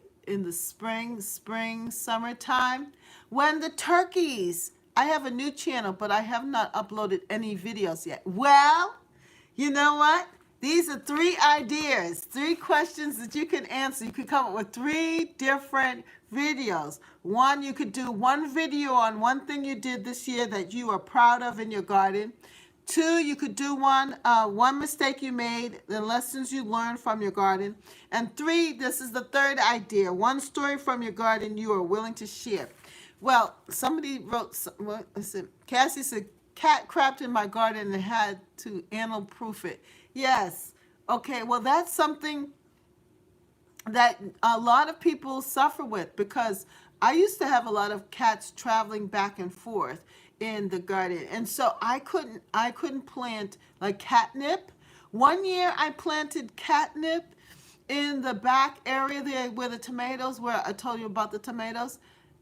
summertime, when the turkeys. I have a new channel, but I have not uploaded any videos yet. Well, you know what? These are 3 ideas, 3 questions that you can answer. You could come up with 3 different videos. One, you could do one video on one thing you did this year that you are proud of in your garden. 2, you could do one mistake you made, the lessons you learned from your garden. And 3, this is the third idea, one story from your garden you are willing to share. Well, somebody wrote, listen, Cassie said, cat crapped in my garden and had to animal proof it. Yes. Okay, well, that's something that a lot of people suffer with, because I used to have a lot of cats traveling back and forth in the garden. And so I couldn't plant like catnip. One year I planted catnip in the back area there where the tomatoes, where I told you about the tomatoes,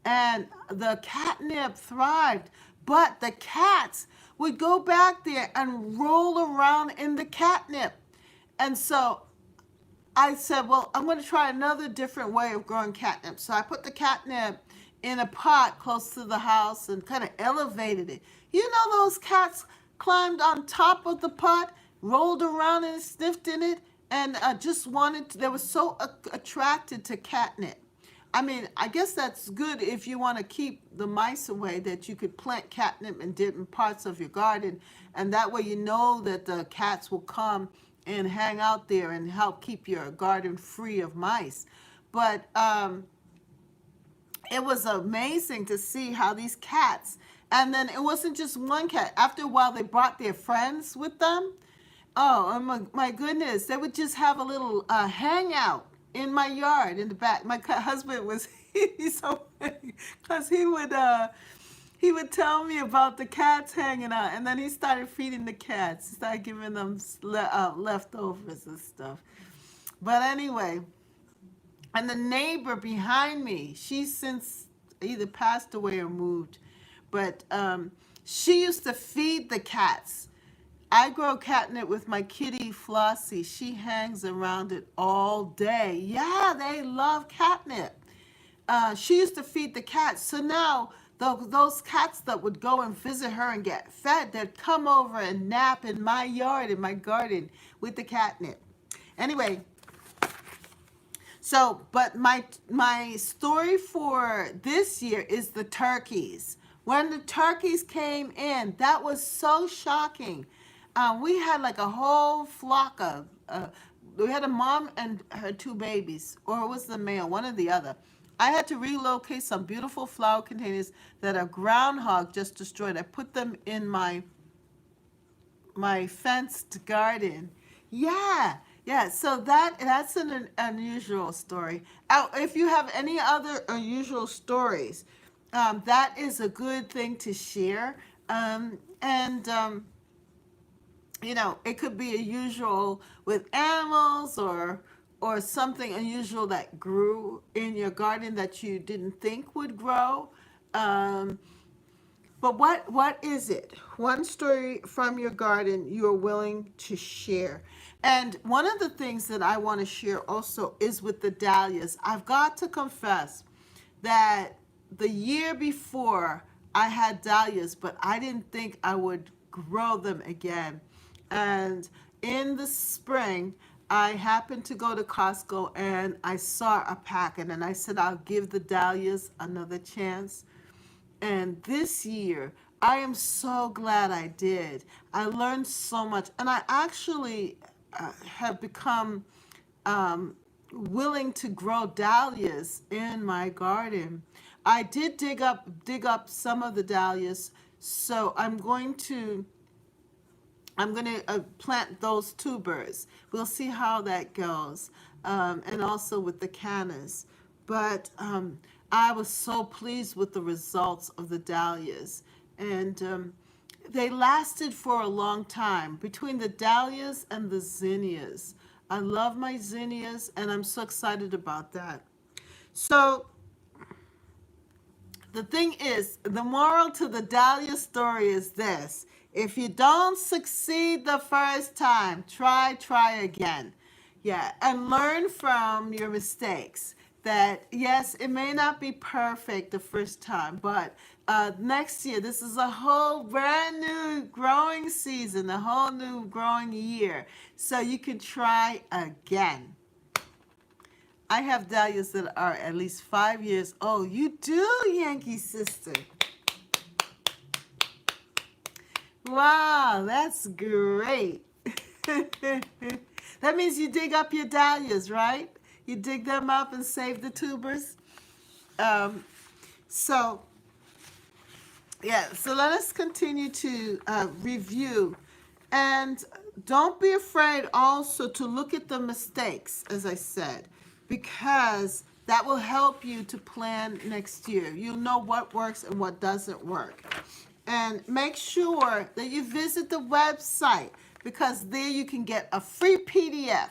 and the catnip thrived, but the cats would go back there and roll around in the catnip. And so I said, well, I'm going to try another different way of growing catnip. So I put the catnip in a pot close to the house and kind of elevated it. You know, those cats climbed on top of the pot, rolled around and sniffed in it, and just wanted to, they were so attracted to catnip. I mean, I guess that's good if you want to keep the mice away, that you could plant catnip in different parts of your garden, and that way you know that the cats will come and hang out there and help keep your garden free of mice. But it was amazing to see how these cats, and then it wasn't just one cat. After a while, they brought their friends with them. Oh, my goodness. They would just have a little hangout in my yard in the back. My husband was, he's so funny, because he would tell me about the cats hanging out, and then he started feeding the cats. He started giving them leftovers and stuff. But anyway, and the neighbor behind me, she's since either passed away or moved, but she used to feed the cats. I grow catnip with my kitty Flossie. She hangs around it all day. Yeah, they love catnip. She used to feed the cats. So now those cats that would go and visit her and get fed, they'd come over and nap in my yard, in my garden with the catnip. Anyway, so, but my story for this year is the turkeys. When the turkeys came in, that was so shocking. We had like a whole flock of, we had a mom and her two babies, or it was the male, one or the other. I had to relocate some beautiful flower containers that a groundhog just destroyed. I put them in my fenced garden. Yeah, yeah. So that's an unusual story. If you have any other unusual stories, that is a good thing to share. And you know, it could be unusual with animals or something unusual that grew in your garden that you didn't think would grow. But what is it? One story from your garden you're willing to share. And one of the things that I want to share also is with the dahlias. I've got to confess that the year before I had dahlias, but I didn't think I would grow them again. And in the spring, I happened to go to Costco and I saw a packet and I said, I'll give the dahlias another chance. And this year, I am so glad I did. I learned so much. And I actually have become willing to grow dahlias in my garden. I did dig up some of the dahlias, so I'm going to plant those tubers. We'll see how that goes, and also with the cannas. But I was so pleased with the results of the dahlias, and they lasted for a long time between the dahlias and the zinnias. I love my zinnias, and I'm so excited about that. So the thing is, the moral to the dahlia story is this: if you don't succeed the first time, try again. Yeah, and learn from your mistakes. That yes, it may not be perfect the first time, but next year, this is a whole brand new growing season, a whole new growing year. So you can try again. I have dahlias that are at least 5 years old. You do, Yankee sister. Wow, that's great. That means you dig up your dahlias, right? You dig them up and save the tubers. So let us continue to review. And don't be afraid also to look at the mistakes, as I said, because that will help you to plan next year. You'll know what works and what doesn't work. And make sure that you visit the website, because there you can get a free PDF.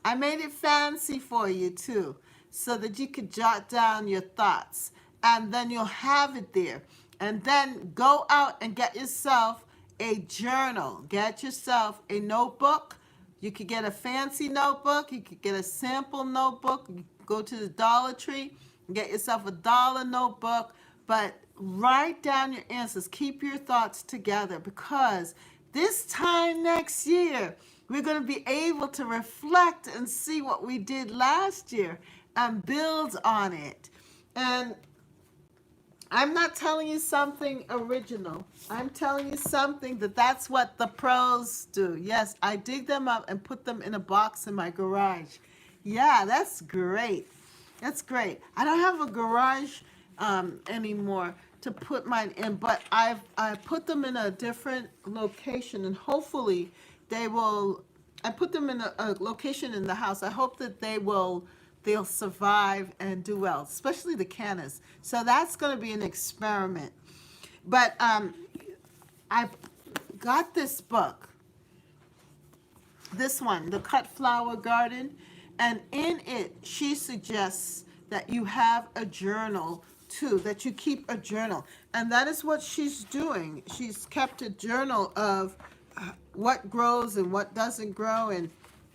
I made it fancy for you too, so that you could jot down your thoughts, and then you'll have it there. And then go out and get yourself a journal. Get yourself a notebook. You could get a fancy notebook. You could get a sample notebook. You go to the Dollar Tree Get yourself a dollar notebook, but write down your answers. Keep your thoughts together, because this time next year, we're going to be able to reflect and see what we did last year and build on it. And I'm not telling you something original. I'm telling you something that's what the pros do. Yes, I dig them up and put them in a box in my garage. Yeah, that's great. That's great. I don't have a garage anymore to put mine in, but I put them in a different location, and hopefully they will. I put them in a location in the house. I hope that they'll survive and do well, especially the cannas. So that's going to be an experiment. But I got this book, this one, The Cut Flower Garden, and in it she suggests that you have a journal too, that you keep a journal. And that is what she's doing. She's kept a journal of what grows and what doesn't grow, and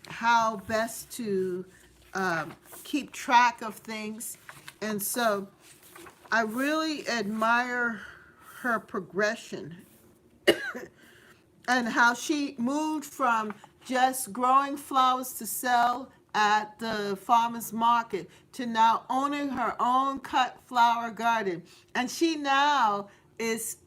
how best to keep track of things. And so I really admire her progression and how she moved from just growing flowers to sell at the farmer's market to now owning her own cut flower garden. And she now is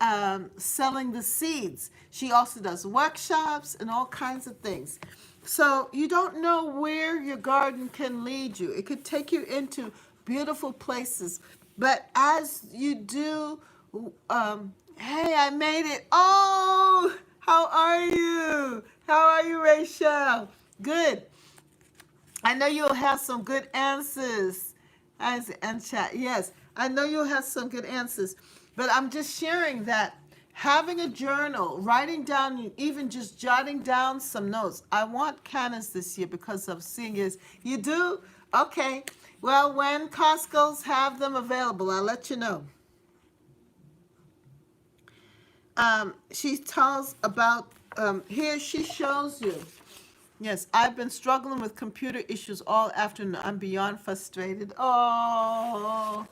selling the seeds. She also does workshops and all kinds of things. So you don't know where your garden can lead you. It could take you into beautiful places. But as you do, hey, I made it. Oh, how are you? How are you, Rachel? Good. I know you'll have some good answers. And chat, yes, I know you'll have some good answers. But I'm just sharing that having a journal, writing down, even just jotting down some notes. I want cannas this year because of seniors. You do? Okay. Well, when Costco's have them available, I'll let you know. She tells about, here she shows you. Yes, I've been struggling with computer issues all afternoon. I'm beyond frustrated. Oh.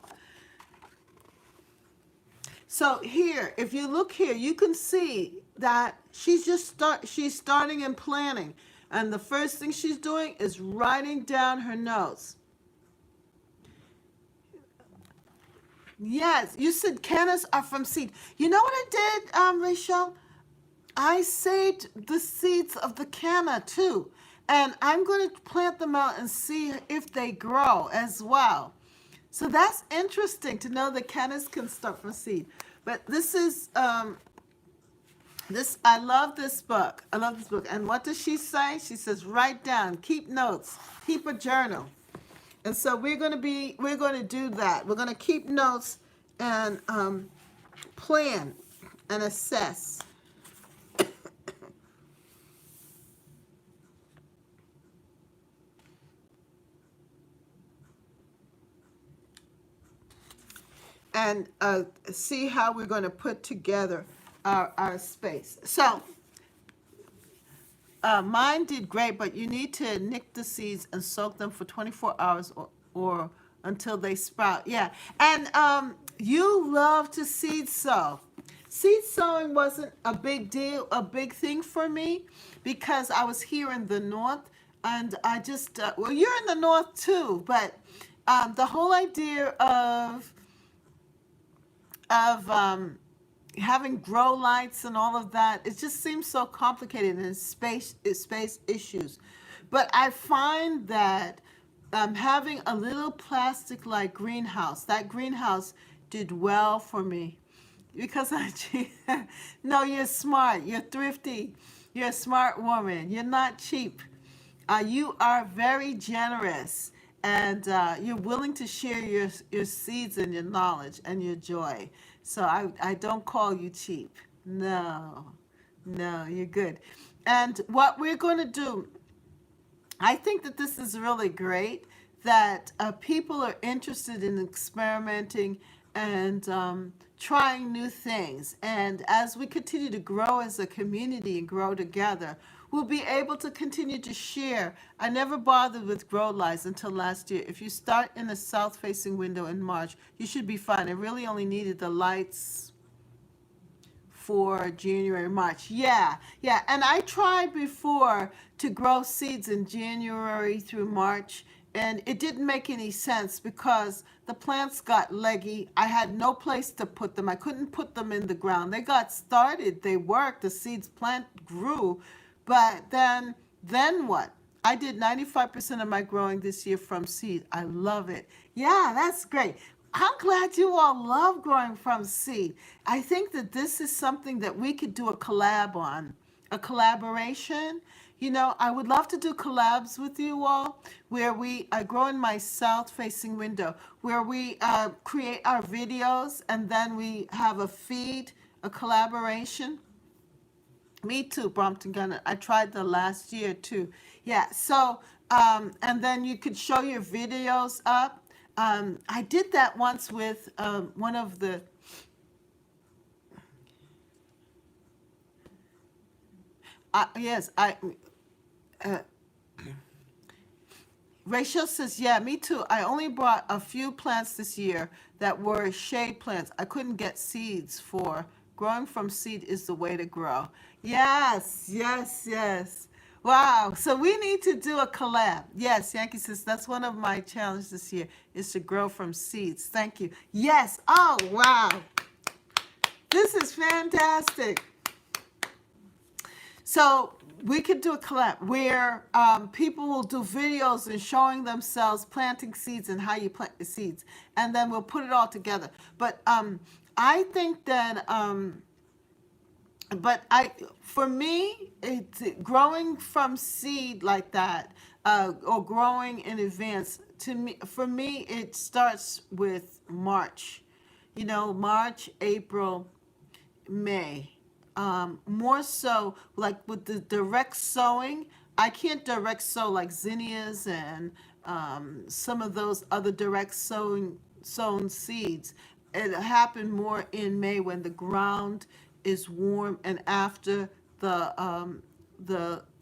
So here, if you look here, you can see that she's starting and planning. And the first thing she's doing is writing down her notes. Yes, you said cannas are from seed. You know what I did, Rachel? I saved the seeds of the canna too. And I'm going to plant them out and see if they grow as well. So that's interesting to know that cannas can start from seed. But this is, I love this book. I love this book. And what does she say? She says, write down, keep notes, keep a journal. And so we're going to do that. We're going to keep notes and plan and assess. And see how we're going to put together our space. So mine did great, but you need to nick the seeds and soak them for 24 hours or until they sprout. Yeah, and you love to seed sow. Seed sowing wasn't a big deal, a big thing for me, because I was here in the north, and I just, well, you're in the north too, but the whole idea of having grow lights and all of that, it just seems so complicated, and space issues. But I find that having a little plastic like greenhouse, that greenhouse did well for me, because no, you're smart, you're thrifty, you're a smart woman, you're not cheap. You are very generous, and you're willing to share your seeds and your knowledge and your joy. So I don't call you cheap. No, you're good. And what we're going to do, I think that this is really great, that people are interested in experimenting and trying new things. And as we continue to grow as a community and grow together, will be able to continue to share. I never bothered with grow lights until last year. If you start in a south-facing window in March, you should be fine. I really only needed the lights for January, March. Yeah, yeah. And I tried before to grow seeds in January through March, and it didn't make any sense because the plants got leggy. I had no place to put them. I couldn't put them in the ground. They got started, they worked, the seeds plant grew, but then what? I did 95% of my growing this year from seed. I love it. Yeah, that's great. I'm glad you all love growing from seed. I think that this is something that we could do a collab on, a collaboration. You know, I would love to do collabs with you all where I grow in my south-facing window, where we create our videos and then we have a feed, a collaboration. Me too, Brompton Gunner. I tried the last year too. Yeah, so, and then you could show your videos up. I did that once with one of the, yes, Rachel says, yeah, me too. I only brought a few plants this year that were shade plants. I couldn't get seeds for. Growing from seed is the way to grow. Yes, yes, yes. Wow. So we need to do a collab. Yes, Yankee says, that's one of my challenges this year is to grow from seeds. Thank you. Yes. Oh, wow. This is fantastic. So we could do a collab where people will do videos and showing themselves planting seeds and how you plant the seeds, and then we'll put it all together. But I think that, for me, it's growing from seed like that, or growing in advance. For me, it starts with March. You know, March, April, May. More so like with the direct sowing. I can't direct sow like zinnias and some of those other direct sown seeds. It happened more in May when the ground is warm and after the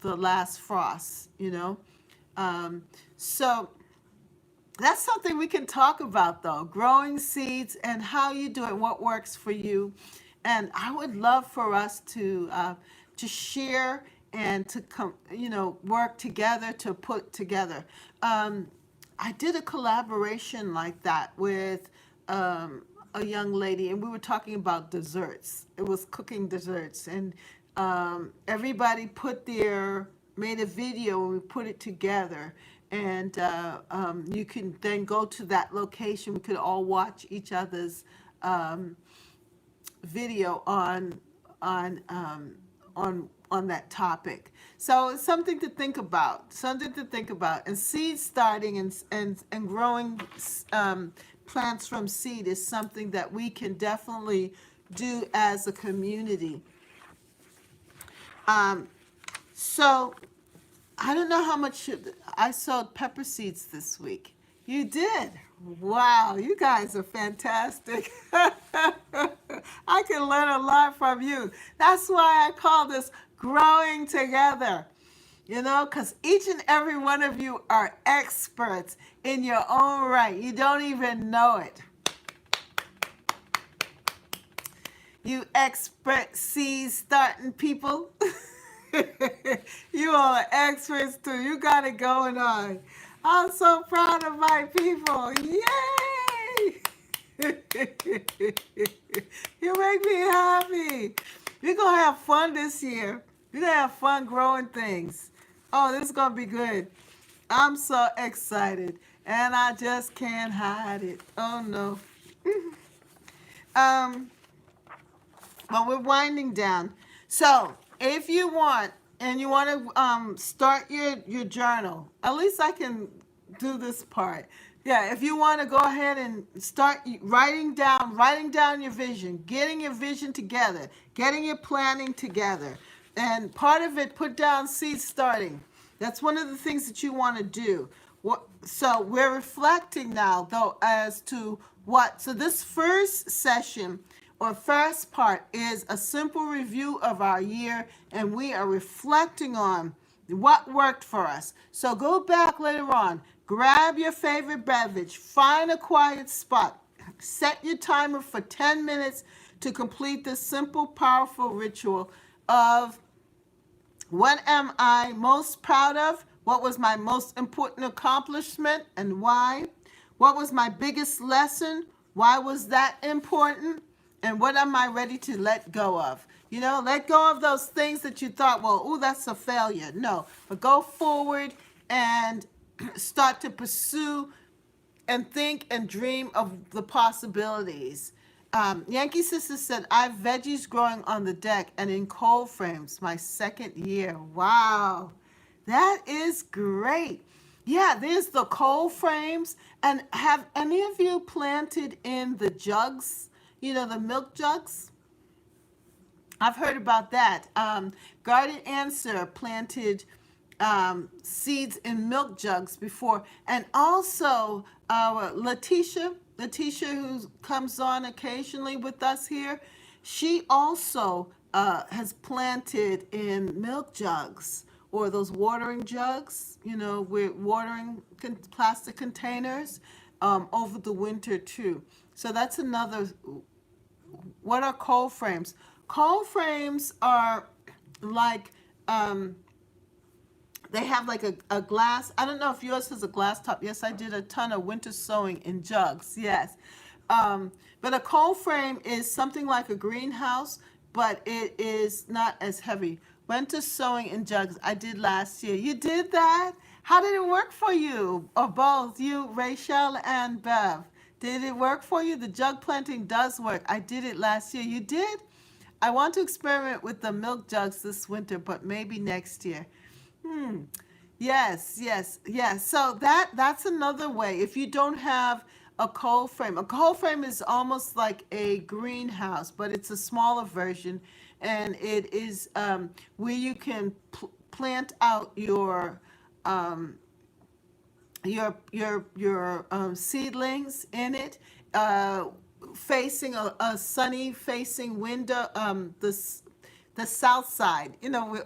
last frost, you know. So that's something we can talk about, though, growing seeds and how you do it, what works for you. And I would love for us to share and to come, you know, work together to put together. I did a collaboration like that with a young lady, and we were talking about desserts. It was cooking desserts, and everybody made a video, and we put it together. And you can then go to that location. We could all watch each other's video on that topic. So it's something to think about. Something to think about. And seed starting and growing plants from seed is something that we can definitely do as a community. So I don't know how much I sowed pepper seeds this week. You did? Wow, you guys are fantastic. I can learn a lot from you. That's why I call this growing together. You know, because each and every one of you are experts in your own right. You don't even know it. You expert seed starting people. You all are experts too. You got it going on. I'm so proud of my people. Yay! You make me happy. We're going to have fun this year. We're going to have fun growing things. Oh, this is going to be good. I'm so excited. And I just can't hide it. Oh, no. But we're winding down. So if you want, and you want to start your journal, at least I can do this part. Yeah, if you want to go ahead and start writing down your vision, getting your vision together, getting your planning together. And part of it, put down seed starting. That's one of the things that you want to do. So we're reflecting now, though, as to what. So this first session, or first part is a simple review of our year, and we are reflecting on what worked for us. So go back later on, grab your favorite beverage, find a quiet spot, set your timer for 10 minutes to complete this simple, powerful ritual of what am I most proud of? What was my most important accomplishment and why? What was my biggest lesson? Why was that important? And what am I ready to let go of? You know, let go of those things that you thought, well, oh, that's a failure. No, but go forward and start to pursue and think and dream of the possibilities. Yankee Sister said, I have veggies growing on the deck and in cold frames, my second year. Wow, that is great. Yeah, there's the cold frames. And have any of you planted in the jugs, you know, the milk jugs? I've heard about that. Garden Answer planted seeds in milk jugs before. And also, Letitia, who comes on occasionally with us here, she also has planted in milk jugs or those watering jugs, you know, with watering plastic containers over the winter too. So that's another. What are cold frames? Cold frames are like, they have like a glass. I don't know if yours has a glass top. Yes, I did a ton of winter sewing in jugs. Yes. But a cold frame is something like a greenhouse, but it is not as heavy. Winter sewing in jugs, I did last year. You did that? How did it work for you? Or both, you, Rachel and Bev? Did it work for you? The jug planting does work. I did it last year. You did? I want to experiment with the milk jugs this winter, but maybe next year. Yes, yes, yes. So that's another way. If you don't have a cold frame is almost like a greenhouse, but it's a smaller version, and it is where you can plant out your seedlings in it, facing a sunny facing window, the south side. You know,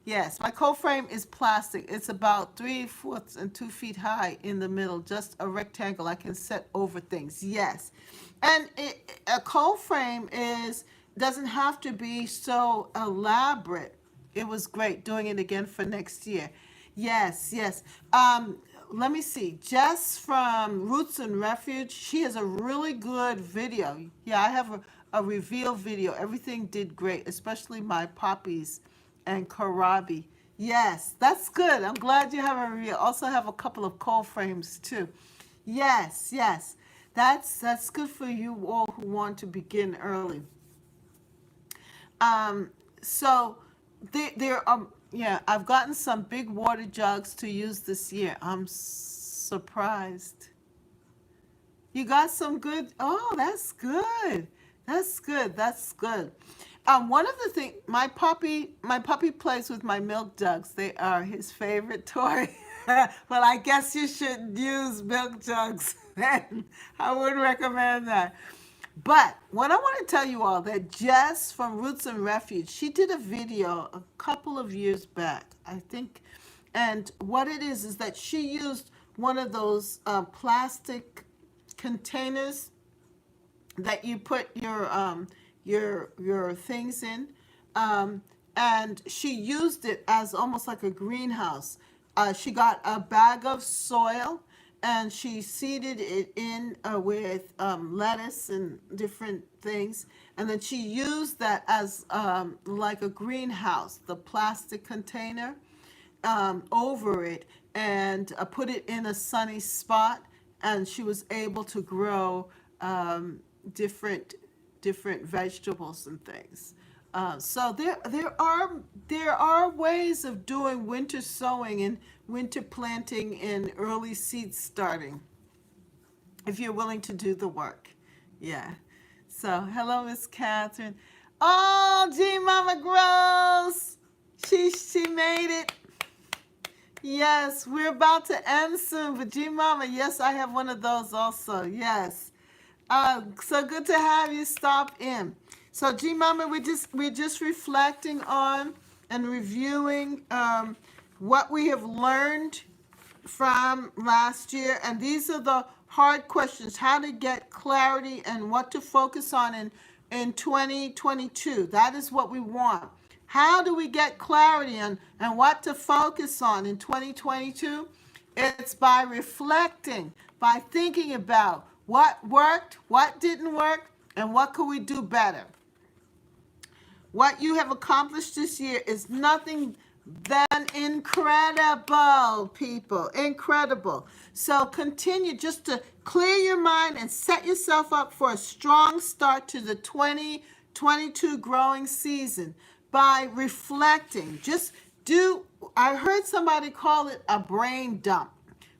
yes, my cold frame is plastic. It's about 3/4 and 2 feet high in the middle, just a rectangle I can set over things. Yes, and a cold frame doesn't have to be so elaborate. It was great doing it again for next year. Yes, yes. Let me see. Jess from Roots and Refuge, she has a really good video. Yeah, I have a reveal video. Everything did great, especially my poppies and kohlrabi. Yes, that's good. I'm glad you have a reveal. Also have a couple of cold frames too. Yes, yes. That's good for you all who want to begin early. So there are, yeah, I've gotten some big water jugs to use this year. I'm surprised. You got some good, oh, that's good. That's good. That's good. One of the things, my puppy plays with my milk jugs. They are his favorite toy. Well, I guess you should use milk jugs. I would recommend that. But what I want to tell you all that Jess from Roots and Refuge, she did a video a couple of years back, I think. And what it is that she used one of those plastic containers that you put your things in, and she used it as almost like a greenhouse. She got a bag of soil and she seeded it in with lettuce and different things, and then she used that as like a greenhouse, the plastic container over it, and put it in a sunny spot, and she was able to grow different vegetables and things. So there are ways of doing winter sowing and winter planting and early seed starting if you're willing to do the work. Yeah. So hello, Miss Catherine. Oh, G Mama Gross. She made it. Yes, we're about to end soon, but G Mama, yes, I have one of those also. Yes. So good to have you stop in. So G Mama, we're just reflecting on and reviewing what we have learned from last year, and these are the hard questions: how to get clarity and what to focus on in 2022. That is what we want. How do we get clarity and what to focus on in 2022? It's by reflecting, by thinking about what worked, what didn't work, and what could we do better. What you have accomplished this year is nothing than incredible, people. Incredible. So continue just to clear your mind and set yourself up for a strong start to the 2022 growing season by reflecting. Just do, I heard somebody call it a brain dump,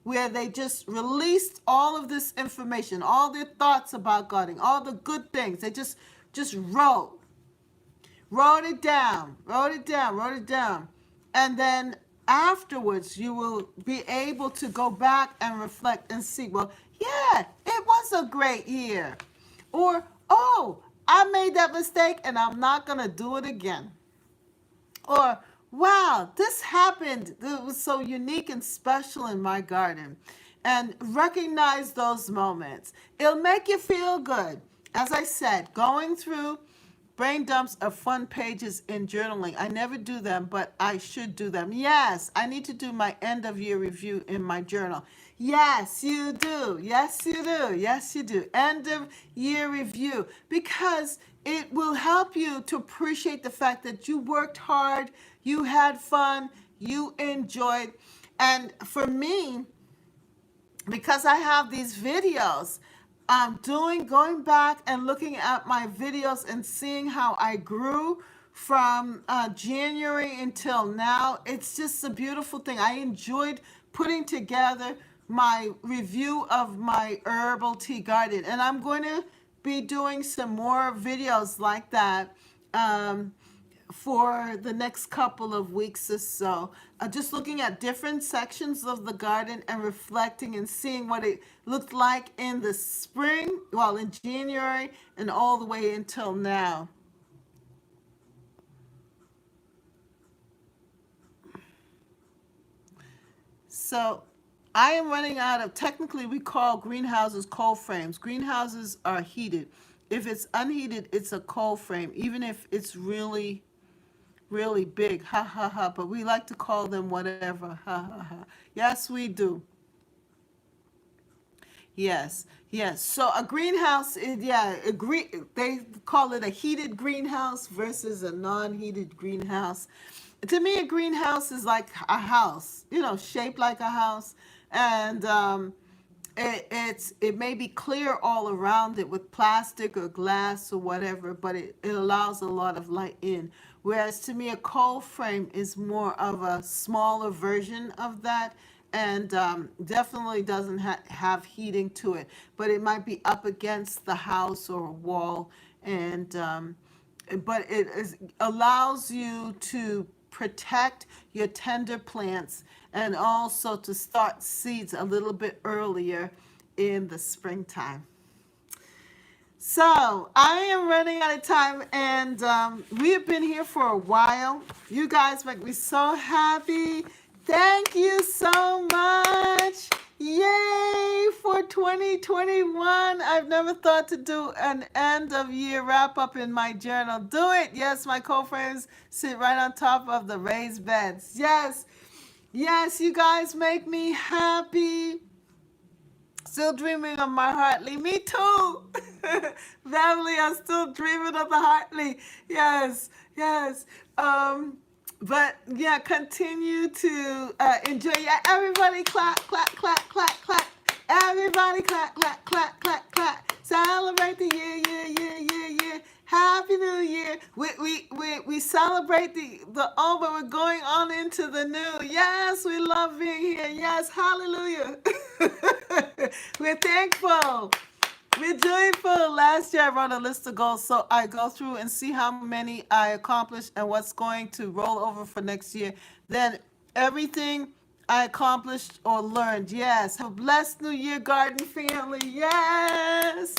where they just released all of this information, all their thoughts about gardening, all the good things. They just wrote it down, wrote it down. And then afterwards, you will be able to go back and reflect and see, well, yeah, it was a great year. Or, oh, I made that mistake and I'm not going to do it again. Or, wow, this happened. It was so unique and special in my garden. And recognize those moments. It'll make you feel good. As I said, going through brain dumps are fun pages in journaling. I never do them, but I should do them. Yes, I need to do my end of year review in my journal. Yes, you do. Yes, you do. Yes, you do. End of year review, because it will help you to appreciate the fact that you worked hard, you had fun, you enjoyed. And for me, because I have these videos, going back and looking at my videos and seeing how I grew from January until now. It's just a beautiful thing. I enjoyed putting together my review of my herbal tea garden, and I'm going to be doing some more videos like that for the next couple of weeks or so, just looking at different sections of the garden and reflecting and seeing what it looked like in the spring, well, in January, and all the way until now. So I am running out of, technically we call greenhouses cold frames. Greenhouses are heated. If it's unheated, it's a cold frame, even if it's really big, ha ha ha, but we like to call them whatever, ha ha ha. Yes, we do. Yes, yes. So a greenhouse, they call it a heated greenhouse versus a non-heated greenhouse. To me, a greenhouse is like a house, shaped like a house, and it may be clear all around it with plastic or glass or whatever, but it allows a lot of light in. Whereas to me, a cold frame is more of a smaller version of that, and definitely doesn't have heating to it, but it might be up against the house or a wall, and but allows you to protect your tender plants and also to start seeds a little bit earlier in the springtime. So I am running out of time, and we have been here for a while. You guys make me so happy. Thank you so much. Yay for 2021. I've never thought to do an end of year wrap up in my journal. Do it. Yes, my co-frames sit right on top of the raised beds. Yes. Yes, you guys make me happy. Still dreaming of my Hartley. Me too. Family, I'm still dreaming of the Hartley. Yes, yes. But yeah, continue to enjoy. Yeah, everybody clap, clap, clap, clap, clap. Everybody clap, clap, clap, clap, clap. Celebrate the year, year. Happy New Year. We celebrate the old, but we're going on into the new. Yes, we love being here. Yes, hallelujah. We're thankful. We're joyful. Last year I wrote a list of goals, so I go through and see how many I accomplished and what's going to roll over for next year. Then everything I accomplished or learned. Yes. Have a blessed New Year, Garden family. Yes.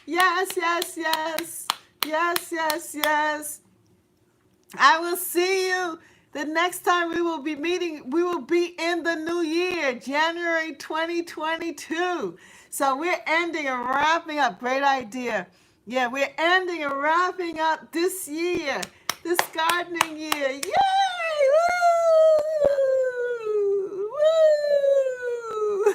Yes, yes, yes. Yes, yes, yes. I will see you the next time we will be meeting. We will be in the new year, January 2022. So we're ending and wrapping up. Great idea. Yeah, we're ending and wrapping up this year, this gardening year. Yay! Woo! Woo!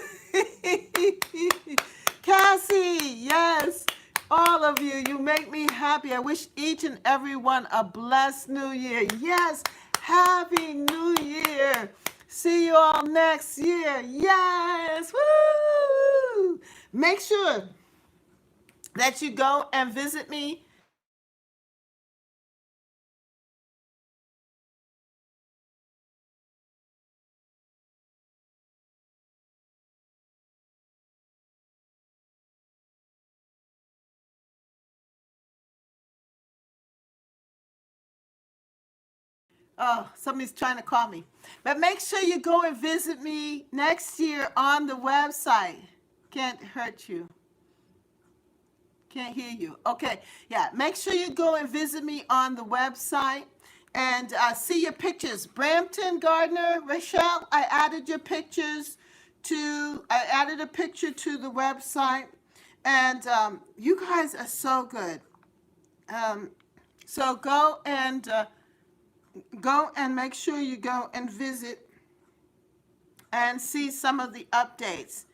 Cassie, yes. All of you, you make me happy. I wish each and every one a blessed new year. Yes, happy new year. See you all next year. Yes. Woo! Make sure that you go and visit me. Oh, somebody's trying to call me. But make sure you go and visit me next year on the website. Can't hurt you. Can't hear you. Okay. Yeah. Make sure you go and visit me on the website and see your pictures. Brampton Gardner, Rachelle, I added a picture to the website. And you guys are so good. Um, so go and make sure you go and visit and see some of the updates.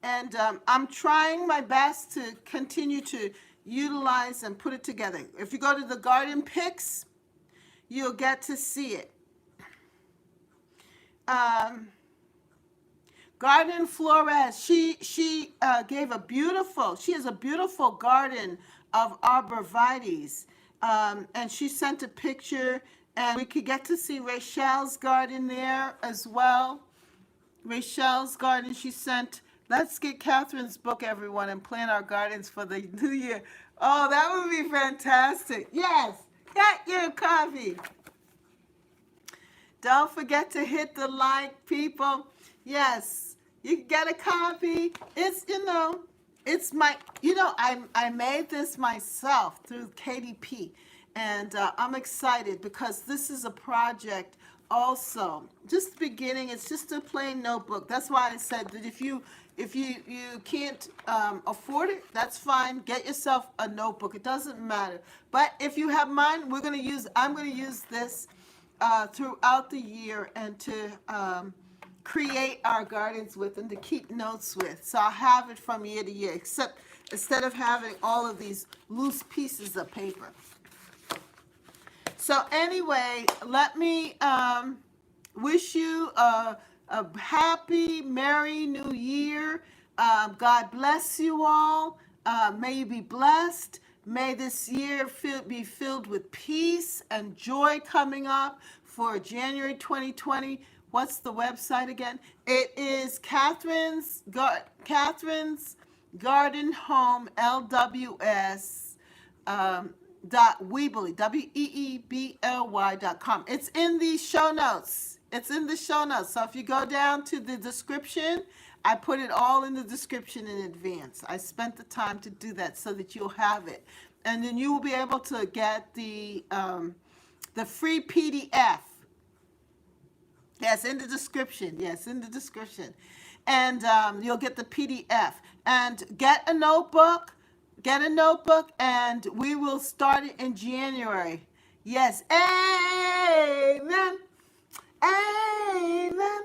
And I'm trying my best to continue to utilize and put it together. If you go to the garden pics, you'll get to see it. Um, Garden Flores, she gave a beautiful, she has a beautiful garden of arborvitaes. And she sent a picture, and we could get to see Rachel's garden there as well. Rachel's garden, she sent, let's get Catherine's book, everyone, and plant our gardens for the new year. Oh, that would be fantastic. Yes, get your coffee. Don't forget to hit the like, people. Yes, you can get a copy. It's my, I made this myself through KDP. And I'm excited because this is a project also. Just the beginning, it's just a plain notebook. That's why I said that if you can't afford it, that's fine. Get yourself a notebook. It doesn't matter. But if you have mine, I'm going to use this throughout the year and to create our gardens with and to keep notes with. So I'll have it from year to year, except instead of having all of these loose pieces of paper. So anyway, let me wish you a happy, merry new year. God bless you all. May you be blessed. May this year be filled with peace and joy coming up for January 2020. What's the website again? It is Catherine's Garden Home LWS Weebly WEEBLY.com. It's in the show notes. It's in the show notes. So if you go down to the description, I put it all in the description in advance. I spent the time to do that so that you'll have it, and then you will be able to get the free PDF. Yes, in the description. Yes, in the description, and you'll get the PDF. And get a notebook. Get a notebook, and we will start it in January. Yes. Amen. Amen.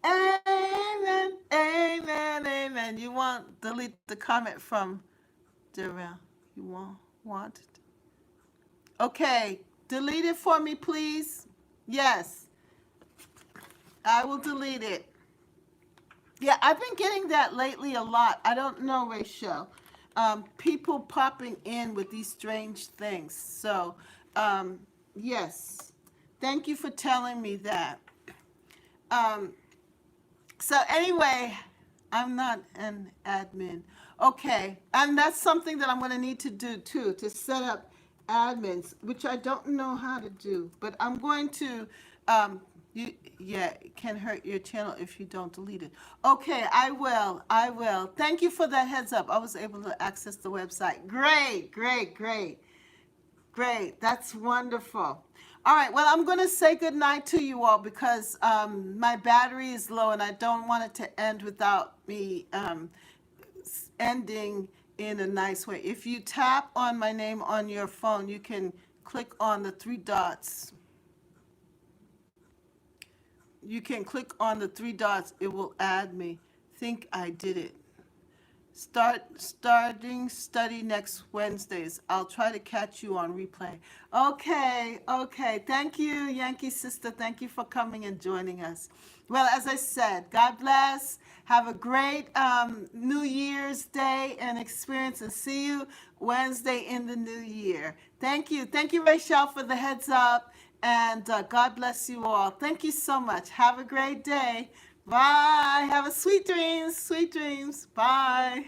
Amen. Amen. Amen. You want delete the comment from Darrell? You want it? Okay. Delete it for me, please. Yes. I will delete it. Yeah, I've been getting that lately a lot. I don't know, Rachel. People popping in with these strange things. So, yes. Thank you for telling me that. Um, so anyway, I'm not an admin. Okay, and that's something that I'm going to need to do too, to set up admins, which I don't know how to do. But I'm going to You, yeah, it can hurt your channel if you don't delete it. Okay, I will. I will. Thank you for that heads up. I was able to access the website. Great, great, great, great. That's wonderful. All right, well, I'm going to say good night to you all because my battery is low and I don't want it to end without me ending in a nice way. If you tap on my name on your phone, you can click on the three dots. You can click on the three dots. It will add me. Think I did it. Starting study next Wednesdays. I'll try to catch you on replay. Okay, okay. Thank you, Yankee sister. Thank you for coming and joining us. Well, as I said, God bless. Have a great New Year's Day and experience, and see you Wednesday in the new year. Thank you. Thank you, Rachel, for the heads up. And God bless you all. Thank you so much. Have a great day. Bye. Have a sweet dreams. Sweet dreams. Bye.